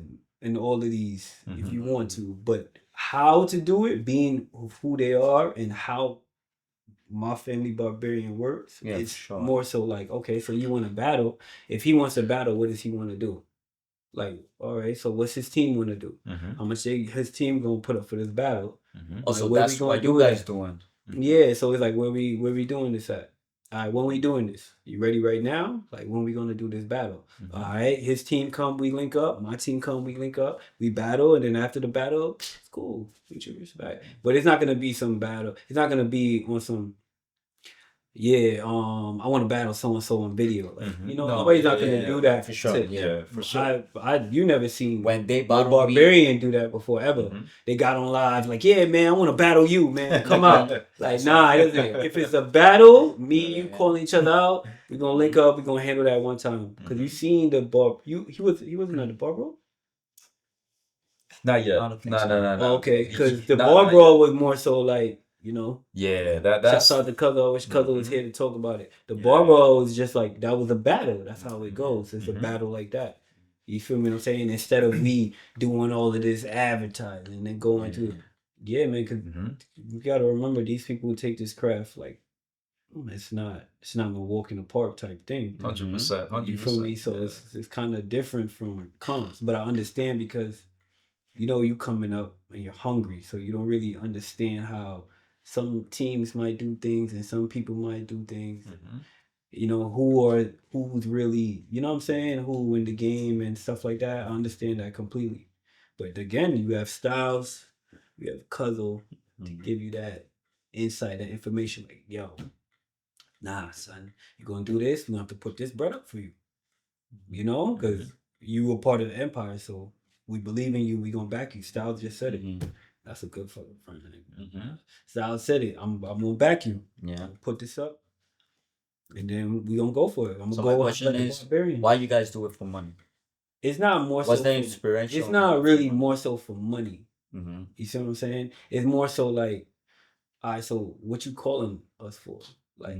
and all of these if you want to. But how to do it, being who they are, and how my family barbarian works, Yeah, it's for sure. more so like, okay, so you want to battle. If he wants to battle, what does he want to do? Like, all right, so what's his team want to do? Mhm. How much his team gonna put up for this battle? Mhm. Also, Like, where we that's gonna what do you guys that? doing. Yeah, so it's like where we doing this at? All right, when we doing this? You ready right now? Like when we gonna do this battle? Mhm. All right, his team come, we link up. My team come, we link up. We battle, and then after the battle, it's cool. Mutual respect. But it's not gonna be some battle. It's not gonna be on some. Yeah, I want to battle so and so on video. Like, Mhm. you know, No, nobody's not gonna yeah, do that for sure. Yeah, for sure. You never seen When they a battle me, barbarian do that before ever. Mhm. They got on live like, yeah, man, I want to battle you, man. Come out. Like, nah, it doesn't. If it's a battle, me and you calling each other out, we're gonna link up. We're gonna handle that one time. Cause you seen the bar. He wasn't at the bar bro. Not yet. I don't think No, so. no, no, no. Okay, cause the Not- bar not brawl was more so like, you know. Yeah, that's Shouts out to Cuzzo. I wish Cuzzo was Mhm. here to talk about it. The Yeah. bar brawl was just like that was a battle. That's how it goes. It's a Mhm. battle like that. You feel me? What I'm saying, instead of me doing all of this advertising and then going to, yeah, man. Cause Mhm. you gotta remember these people take this craft like it's not no walk in the park type thing. 100%. You feel me? So yeah. it's kind of different from cons, but I understand because you know you coming up and you're hungry, so you don't really understand how some teams might do things and some people might do things. Mhm. You know who's really, you know what I'm saying, who in the game and stuff like that. I understand that completely. But again, you have Styles, you have Cuzzle to give you that insight, that information. Like, yo, nah, son, you're gonna do this. We have to put this bread up for you. You know, because you were part of the empire, so we believe in you. We gonna back you. Styles just said it. Mhm. That's a good fucking friend. Mhm. Styles said it. I'm gonna back you. Yeah. Put this up, and then we gonna go for it. I'm So gonna my go question like the is, barbarian. why you guys do it for money? It's not more What's so. the for- inspiration? It's not really more so for money. Mm-hmm. You see what I'm saying? It's more so like, all right. So what you calling us for? Like,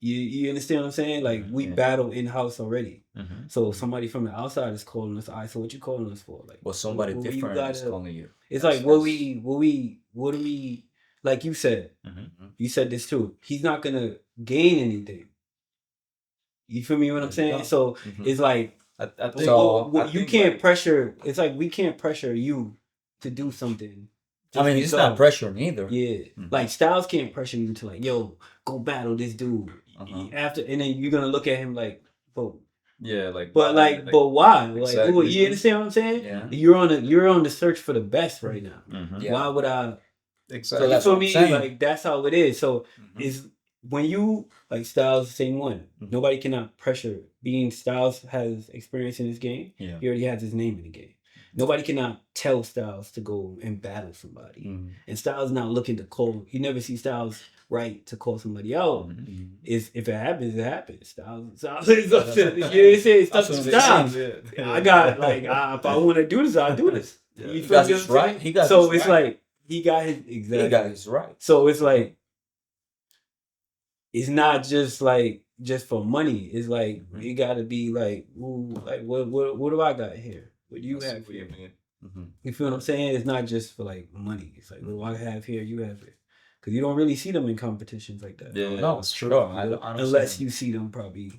you understand what I'm saying? Like we Yeah. battle in house already. Mhm. So somebody from the outside is calling us. All right, so what you calling us for? Like, Well, somebody what you different is gotta- calling you. It's That's- like what do we like you said. Mhm. You said this too. He's not gonna gain anything. You feel me? What I'm saying? Yeah. So Mhm. it's like I think, So, I you think, can't like, pressure. It's like we can't pressure you to do something. I mean, it's not pressure neither. Yeah, Mhm. like Styles can't pressure you to like, yo, go battle this dude. After, and then you're gonna look at him like, but yeah, like, but why? Like, Exactly. you understand what I'm saying? Yeah. You're on the search for the best right now. Mhm. Yeah. Why would I? So Exactly. that's You what feel I'm me? saying. Like that's how it is. So Mhm. it's when you like Styles, the same one. Mhm. Nobody cannot pressure. Being Styles has experience in this game. Yeah. He already has his name in the game. Nobody cannot tell Styles to go and battle somebody. Mhm. And Styles not looking to call. You never see Styles right to call somebody out. Mhm. Is if it happens, it happens. Styles is up to it's up to Styles. I got like if I want to do this, I'll do this. Yeah. You He feel got me? his right. He got So his it's right. like he got his exactly. He got his right. So it's like it's not just like just for money. It's like it got to be like, ooh, like what do I got here? What do you have here? You feel what I'm saying? It's not just for like money. It's like what do I have here? You have it, because you don't really see them in competitions like that. Yeah, No, that's sure. true. I don't Unless see you see them probably.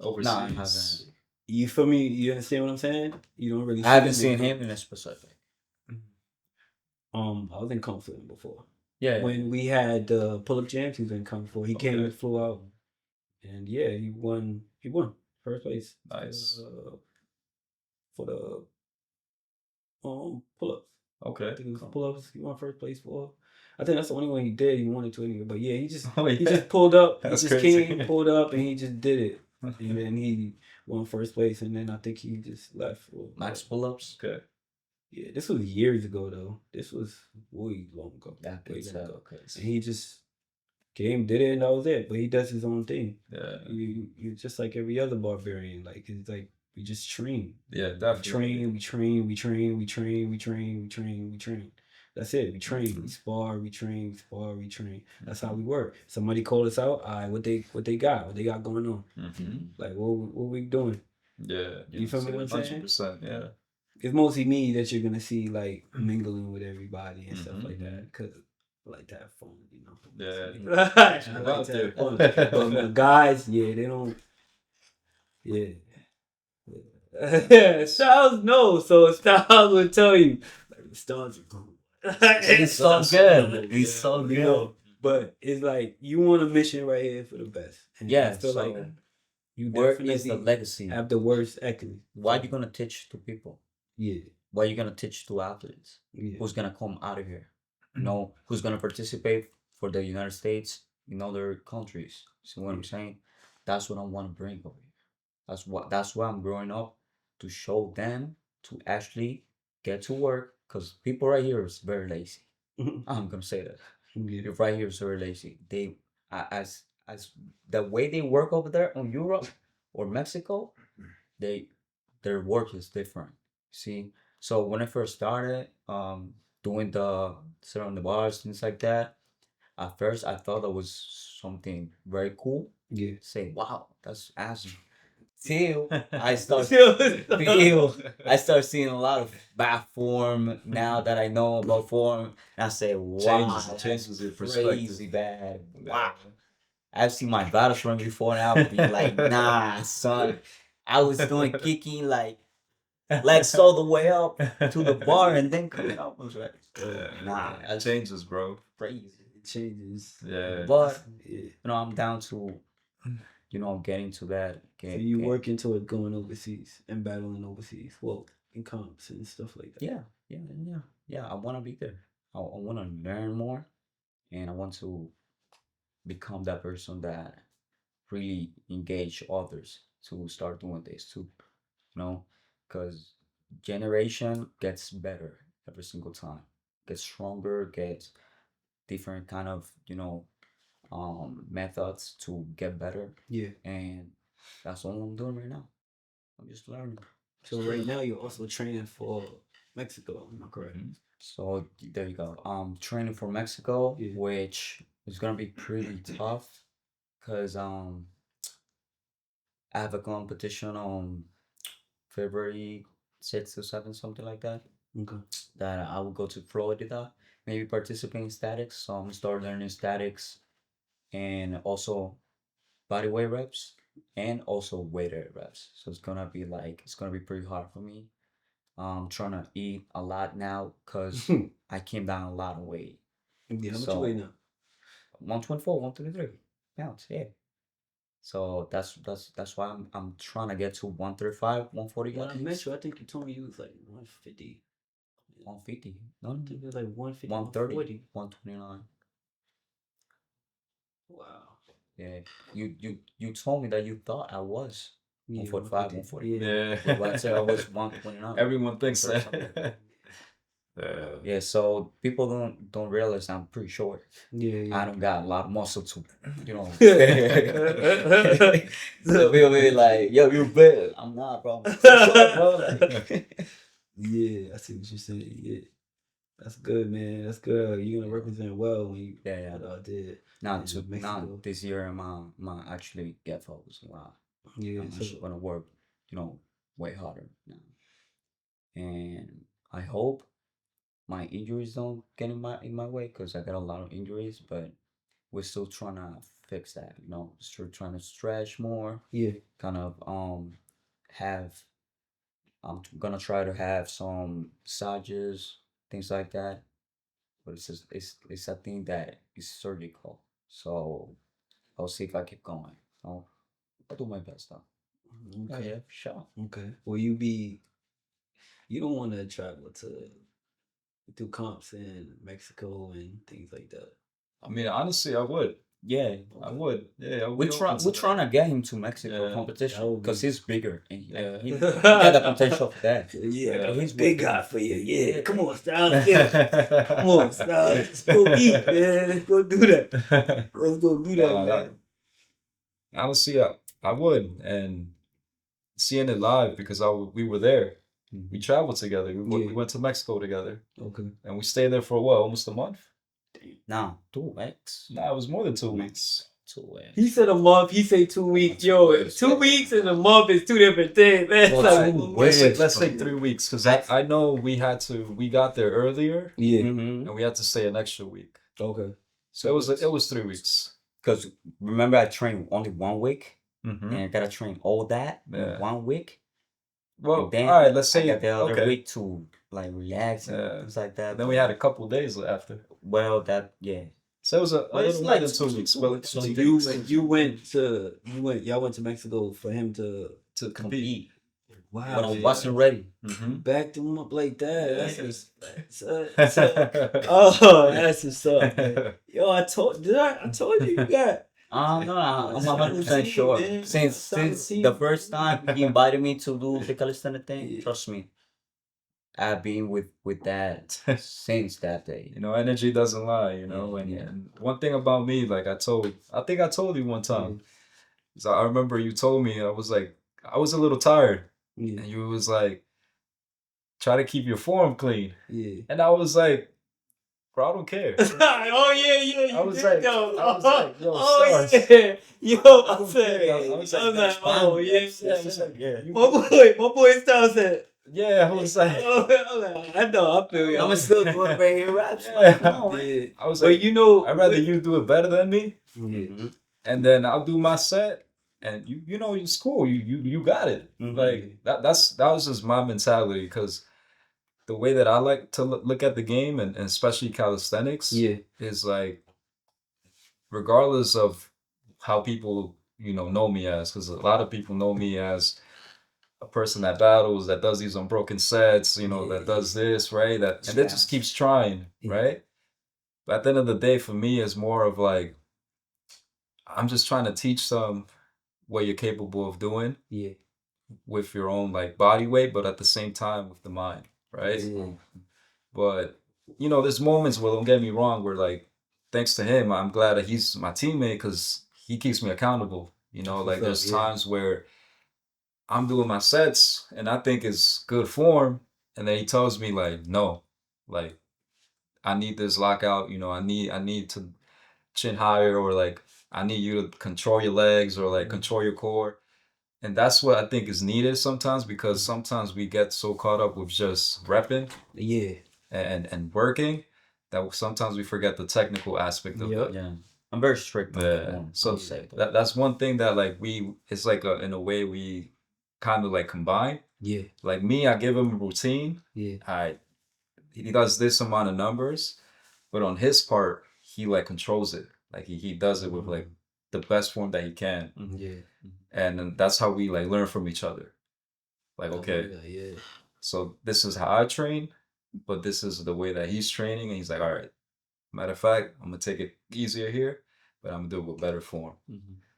Overseas. No, I haven't. You feel me? You understand what I'm saying? You don't really. I haven't see them seen him in a specific. I was in Confident before. Yeah. When we had pull-up jams, he was in Kung Fu. He came and flew out, and yeah, he won. He won first place. Nice. For the pull-ups. Okay. I think it was pull-ups. He won first place for. I think that's the only one he did. He wanted to anyway, but yeah, he just Oh, yeah. he just pulled up. That's he just crazy. came, pulled up, and he just did it. And then he won first place, and then I think he just left. For, Max pull-ups. Okay. Yeah, this was years ago though. This was way long ago. That Way is long ago. okay. And he just came, did it, and that was it. But he does his own thing. Yeah. You just like every other barbarian. Like it's like we just train. Yeah, We definitely. we train. That's it. We train. We spar. We train. We spar. We train. That's how we work. Somebody called us out. All right, what they got going on. Like what we doing? Yeah. You feel me what I'm saying? 100%. Yeah. It's mostly me that you're gonna see like mingling with everybody and stuff like that. Cause I like to have fun, you know. Yeah. I like to have fun. But my guys, yeah, they don't. Yeah. Styles no, so Styles would tell you like the stars are cool. He's so good. He's so You good. know, but it's like you on a mission right here for the best. And Yeah, I feel so like you where definitely is the legacy? have the worst acting. What are you gonna teach to people? Yeah. What are you gonna teach to athletes? Yeah. Who's gonna come out of here? You know, who's gonna participate for the United States in other countries? See what I'm saying? That's what I want to bring over here. That's why I'm growing up to show them to actually get to work, because people right here is very lazy. I'm gonna say that. Yeah. You're right here is very lazy. They as the way they work over there on Europe or Mexico, their work is different. See, so when I first started doing the sit on the bars, things like that, at first I thought that was something very cool. Yeah. Say, wow, that's awesome. Till I start seeing a lot of bad form now that I know about form, and I say, wow, Changes your crazy perspective. bad. Wow. I've seen my battles from before, and I'll be like, nah, son. I was doing kicking like legs all the way up to the bar and then coming up. I was like, nah, That changes, bro. crazy. It changes. Yeah. But Yeah. I'm down to, getting to that. So you work into it going overseas and battling overseas. Well, in comps and stuff like that. Yeah. I want to be there. I want to learn more, and I want to become that person that really engage others to start doing this too. Because generation gets better every single time, gets stronger, gets different kind of methods to get better, Yeah. and that's all I'm doing right now. I'm just learning. So right now you're also training for Mexico. Am I correct? So there you go. Training for Mexico, Yeah. which is gonna be pretty tough, cause I have a competition on February 6th or 7th, something like that. Okay. That I will go to Florida, maybe participate in statics. So I'm gonna start learning statics, and also body weight reps, and also weight reps. So it's gonna be pretty hard for me. I'm trying to eat a lot now because I came down a lot of weight. Yeah, how much So- you weigh now? 124, 133 pounds. Yeah. So that's why I'm trying to get to 135, 140. When I met you, I think you told me you was like 150. 150. I No, think it was like 150, 130, 140. 129. Wow. Yeah. You told me that you thought I was Yeah, 145, 150. 140. Yeah. Yeah. But I said I was 129. Everyone thinks Or that. something. Yeah. Yeah, so people don't realize I'm pretty short. Yeah, I yeah. don't got a lot of muscle to, you know. So So- people be like, yo, you big. I'm not, bro. I'm too short, bro. Like, Yeah, I see what you're saying. Yeah, that's good, man. That's good. You're gonna represent well when you yeah, yeah. put out there Now in to now Mexico. this year my actually get focused a lot. Yeah, I'm so just gonna work, way harder now. And I hope my injuries don't get in my way because I got a lot of injuries, but we're still trying to fix that, still trying to stretch more, yeah, kind of have I'm gonna try to have some massages, things like that. But it's a thing that is surgical. So I'll see if I keep going. I'll do my best though. Oh okay, yeah, for sure. okay. Well, you don't want to travel to do comps in Mexico and things like that. I mean, honestly, I would. Yeah. I would. Yeah, I would We're be open to trying that. to get him to Mexico Yeah, that competition would because be- he's bigger and Yeah. he got the potential for that. Yeah, Yeah. he's big guy for you. Yeah, Yeah. come on, Stylez. Yeah, come on, Stylez. Let's go eat, man. Let's go do that. Let's go do that, Nah, man. honestly, I would, and seeing it live because we were there. We traveled together. We Yeah. went to Mexico together, Okay. and we stayed there for what, almost a month. Now 2 weeks. Nah, it was more than 2 weeks. 2 weeks. He said a month. He say 2 weeks. Yo, 2 weeks and a month is two different things, man. Well, Like, two Let's say, weeks, let's say bro. 3 weeks because I know we got there earlier yeah. Mm-hmm. and we had to stay an extra week. Okay. So it was 3 weeks. Because remember, I trained only 1 week, Mm-hmm. and I gotta train all that Yeah. in 1 week. Well, And then all right. Let's I say got the other okay. week to like relax and Yeah. things like that. Then we had a couple days after. Well, that yeah. So it was a Well, it's little more like than 2 weeks. Well, So y'all went to Mexico for him to to compete. Compete wow. when I yeah. wasn't ready. Mm-hmm. Backed him up like that. Yeah. That's just oh, that's what's up, man. Yo, I told you you got No, I'm Stylez 100% Baki, sure. man. Since Stylez Baki. the first time he invited me to do the calisthenics thing, Yeah. trust me, I've been with that since that day. Energy doesn't lie. And, Yeah. and one thing about me, like I think I told you one time. is I remember you told me I was a little tired, Yeah, and you was like, try to keep your form clean, yeah. and I was like, bro, I don't care. Oh yeah, you I was did like- though. I was like, yo, oh Stars. yeah, yo, I I don't said, care. I I was was like, like, oh yeah, Yeah, I was like, yeah. my boy Styles said. Yeah, I was like, I know, I feel you. I'm still doing right here raps. Yeah. Come on, man. Yeah. I was But like, you know, I'd rather you do it better than me, Mhm. and then I'll do my set, and it's cool. You got it. Mhm. Like that was just my mentality because the way that I like to look at the game and especially calisthenics Yeah, is like regardless of how people know me as, because a lot of people know me as a person that battles, that does these unbroken sets, that does this, right, that and that just keeps trying, Yeah. right. But at the end of the day, for me, it's more of like I'm just trying to teach them what you're capable of doing yeah, with your own like body weight, but at the same time with the mind, right? yeah. But there's moments where, don't get me wrong, where like thanks to him, I'm glad that he's my teammate because he keeps me accountable. Like there's Yeah. times where I'm doing my sets and I think it's good form, and then he tells me like, no, like I need this lockout. I need to chin higher, or like I need you to control your legs or like control your core. And that's what I think is needed sometimes, because sometimes we get so caught up with just repping Yeah. and working that sometimes we forget the technical aspect of Yep. it. Yeah, I'm very strict on that Yeah. one. So I'll say that. that's one thing that like it's like in a way we kind of like combine. Yeah. Like me, I give him a routine. Yeah. He does this amount of numbers, but on his part, he like controls it. Like he does it with like the best form that he can. Yeah. And then that's how we like learn from each other. Like, okay, Yeah. so this is how I train, but this is the way that he's training. And he's like, all right, matter of fact, I'm gonna take it easier here, but I'm gonna do it with better form.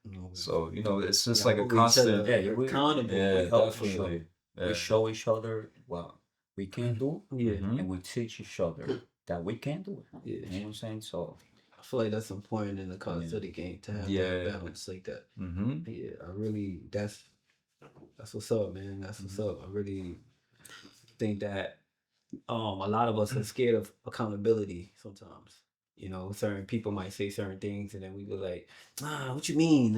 No, So it's just yeah, like a hold each constant. other accountable. Yeah, We help definitely. we show each other what we can do, Yeah. Mhm. and we teach each other that we can do it. Yeah. You know what I'm saying? So I feel like that's important in the calisthenics game to have Yeah. that balance like that. Mm-hmm. Yeah, I really that's what's up, man. That's what's up. I really think that a lot of us are scared of accountability sometimes. Certain people might say certain things and then we go like, nah, what you mean?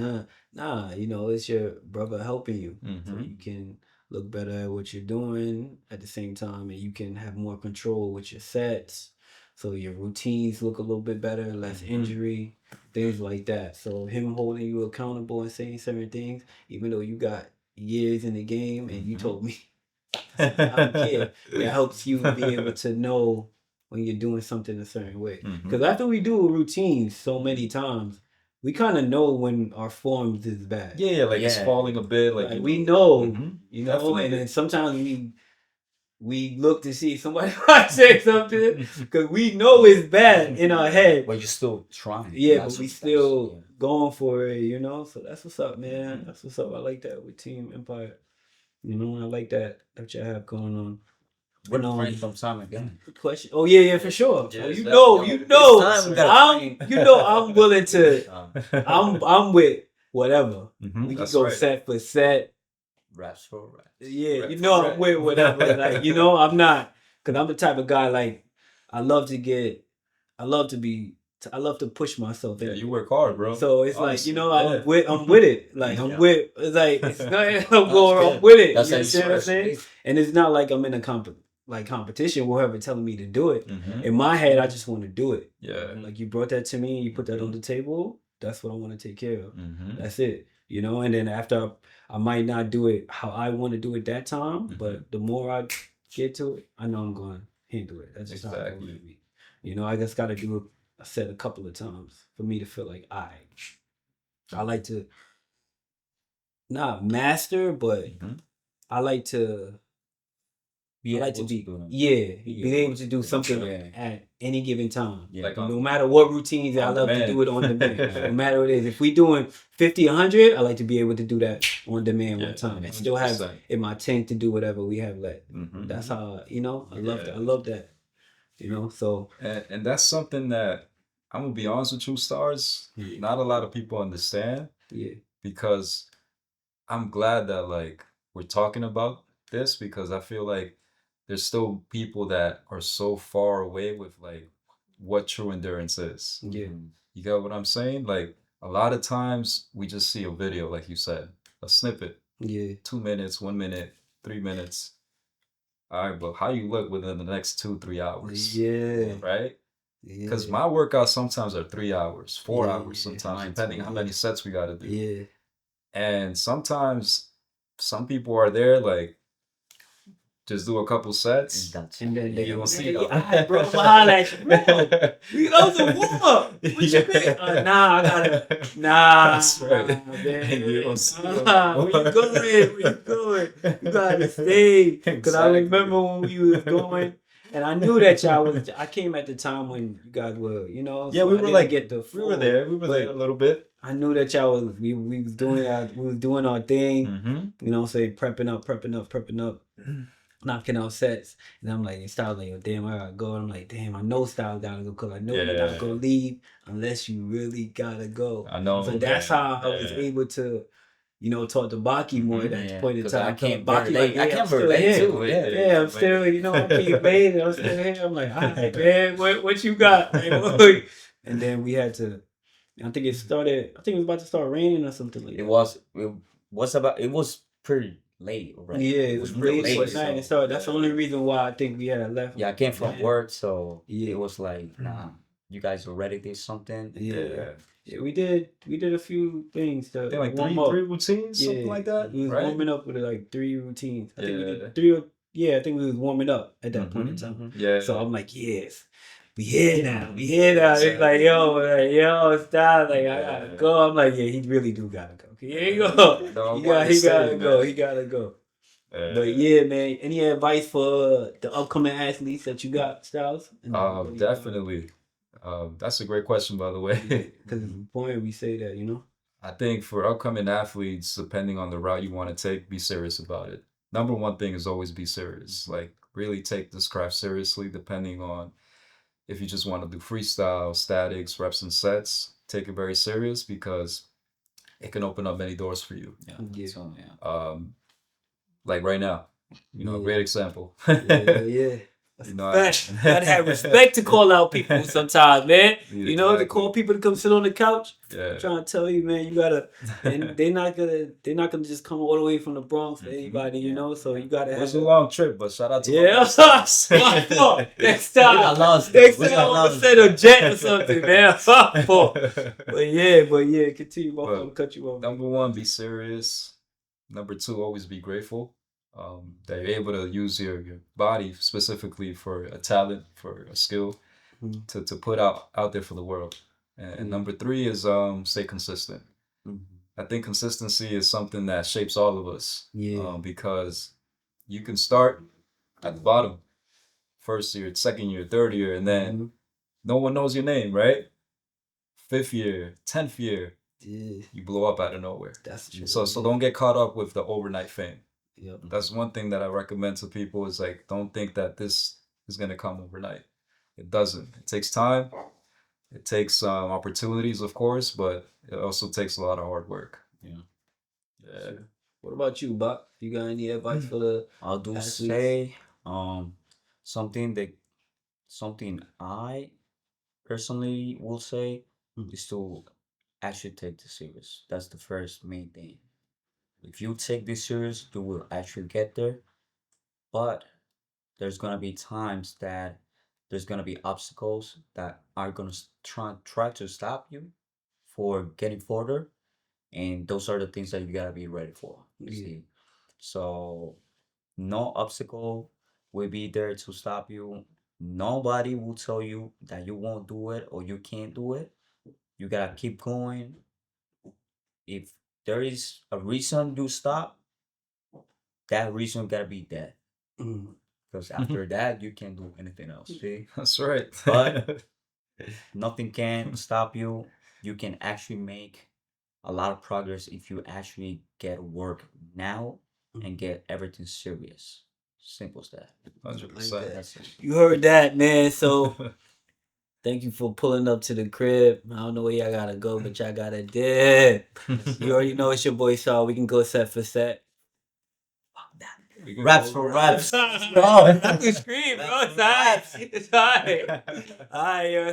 Nah, it's your brother helping you. So Mhm. you can look better at what you're doing at the same time and you can have more control with your sets. So your routines look a little bit better, less injury, things like that. So him holding you accountable and saying certain things, even though you got years in the game and you told me I don't care. It helps you be able to know when you're doing something a certain way. Because after we do routines so many times, we kind of know when our forms is bad. Yeah, like it's Yeah. falling a bit. Like we know, Mhm. and then sometimes we look to see if somebody might say something because we know it's bad in our head. but you're still trying. Yeah, That's but we what's still best. going for it, So that's what's up, man. That's what's up. I like that with Team Empire. I like that y'all have going on. We're friends from time again. Question. Oh yeah, for sure. Yeah, Oh, it's It's time we gotta I'm willing to. I'm with whatever. Mhm, We can that's go right. set for set. Raps for raps. Yeah, Right. I'm with whatever. Like I'm not, cause I'm the type of guy like I love to get, I love to be, I love to push myself. Yeah, in you work hard, bro. So it's Honestly, like I'm with it. Like I'm Yeah. with. It's like it's not. I'm That's going. I'm good. with it. That's You how you understand what I'm express saying? And it's not like I'm in a competition. Whoever telling me to do it. Mhm. In my head, I just want to do it. Yeah. Like you brought that to me, and you put that on the table. That's what I want to take care of. Mhm. That's it. And then after I might not do it how I want to do it that time, but the more I get to it, I know I'm going to handle it. That's just how it goes Exactly. with me. I just got to do a set a couple of times for me to feel like I like to not master, but Mhm. I like to Be I like to able be do them. be able to do something Yeah. at any given time. Yeah. Like No matter what routines, I on love to demand. do it on demand. No matter what it is. If we doing 50, 100, I like to be able to do that on demand Yeah, one time and still have 100%. in my tank to do whatever we have left. Mhm. That's how I love that. Yeah. I love that. So And that's something that I'm gonna be honest with you, stars. Yeah. Not a lot of people understand yeah. because I'm glad that like we're talking about this because I feel like there's still people that are so far away with like what true endurance is. Yeah. You get what I'm saying? Like a lot of times we just see a video, like you said, a snippet, Yeah. 2 minutes, 1 minute, 3 minutes. All right, but how you look within the next 2, 3 hours? Yeah. Right? Yeah. Because my workouts sometimes are 3 hours, 4 Yeah, hours sometimes, mine depending too, how many sets we got to do. Yeah. And sometimes some people are there like just do a couple sets. That's And then You don't see yeah, bro, I'm holla at you, bro. That was a warm up. What you mean? Nah, I gotta. Nah, That's right. Man. You don't see them. Where you going? Where you going? You gotta stay. Because I Exactly. remember when we was going, and I knew that y'all was. I came at the time when you guys were, Yeah, so we I were didn't like get the we full, were there. We were there a little bit. I knew that y'all was. We was doing our thing. Mm-hmm. Saying prepping up. Knocking out sets, and I'm like, Stylez like, oh, damn, I gotta go. And I'm like, damn, I know Stylez gotta go because I know you're not gonna leave unless you really gotta go. I know. So that's how I was able to, talk to Baki more at that point in 'cause time. I can't Baki relate. I I'm can't still relate here. too. Yeah. Yeah, I'm still, I can't made it. I'm still here. I'm like, all right, man, what you got? Like, and then we had to. I think it was about to start raining or something like that. It was pretty late already. Yeah, it was late at night and so that's the only reason why I think we had left. yeah, I came from work, so Yeah. it was like, nah, you guys already did something. Yeah, we did a few things to I think like warm three up. routines, something like that. We was right? warming up with like 3 routines. I think we Yeah. did 3 or I think we was warming up at that point in time. Yeah. So I'm like, yes, we here now. It's like, yo, stop. Like, I gotta go. I'm like, yeah, he really do gotta go. Here you go. No, He gotta go. He gotta go. But yeah, man. Any advice for the upcoming athletes that you got, Stylez? Definitely. That's a great question, by the way. Because the point we say that, you know. I think for upcoming athletes, depending on the route you want to take, be serious about it. Number one thing is always be serious. Like really take this craft seriously, depending on if you just want to do freestyle, statics, reps and sets, take it very serious because it can open up many doors for you. Yeah. Yeah. So yeah. Like right now, you know, a Yeah. great example. Yeah. You know, Fact. You gotta have respect to call out people sometimes, man. You know, to Exactly. call people to come sit on the couch. Yeah. I'm trying to tell you, man, you gotta. And they're not gonna just come all the way from the Bronx for anybody, you know. So you gotta It have. was a long trip, but shout out to Yeah. my boss. Next time, We got lost. next We time got I'm gonna lost. send a jet or something, man. But yeah, continue. My But fault to cut you off. Number one, be serious. Number two, always be grateful that you're able to use your body specifically for a talent, for a skill Mhm. to put out there for the world. And Mhm. number three is stay consistent. Mhm. I think consistency is something that shapes all of us. Yeah. Because you can start at the bottom, first year, second year, third year, and then Mhm. no one knows your name, right? Fifth year, 10th year, Yeah. you blow up out of nowhere. That's true. So don't get caught up with the overnight fame. Yep. That's one thing that I recommend to people is like, don't think that this is gonna come overnight. It doesn't. It takes time. It takes opportunities, of course, but it also takes a lot of hard work. Yeah. Yeah. What about you, Buck? You got any advice for the I'll do athletes? say something that something I personally will say is to actually take this serious. That's the first main thing. If you take this serious, you will actually get there. But there's gonna be times that there's gonna be obstacles that are gonna try to stop you for getting further, and those are the things that you gotta be ready for. You Yeah. see, so no obstacle will be there to stop you. Nobody will tell you that you won't do it or you can't do it. You gotta keep going. If there is a reason you stop, that reason gotta be dead. Mhm. Because after that, you can't do anything else. See? That's right. But nothing can stop you. You can actually make a lot of progress if you actually get work now and get everything serious. Simple as that. 100%. That's it. You heard that, man. So thank you for pulling up to the crib. I don't know where y'all gotta go, but y'all gotta dip. You already know it's your boy Saul. We can go set for set. Raps for raps. I can scream, bro. It's alright. It's alright. Alright, yo.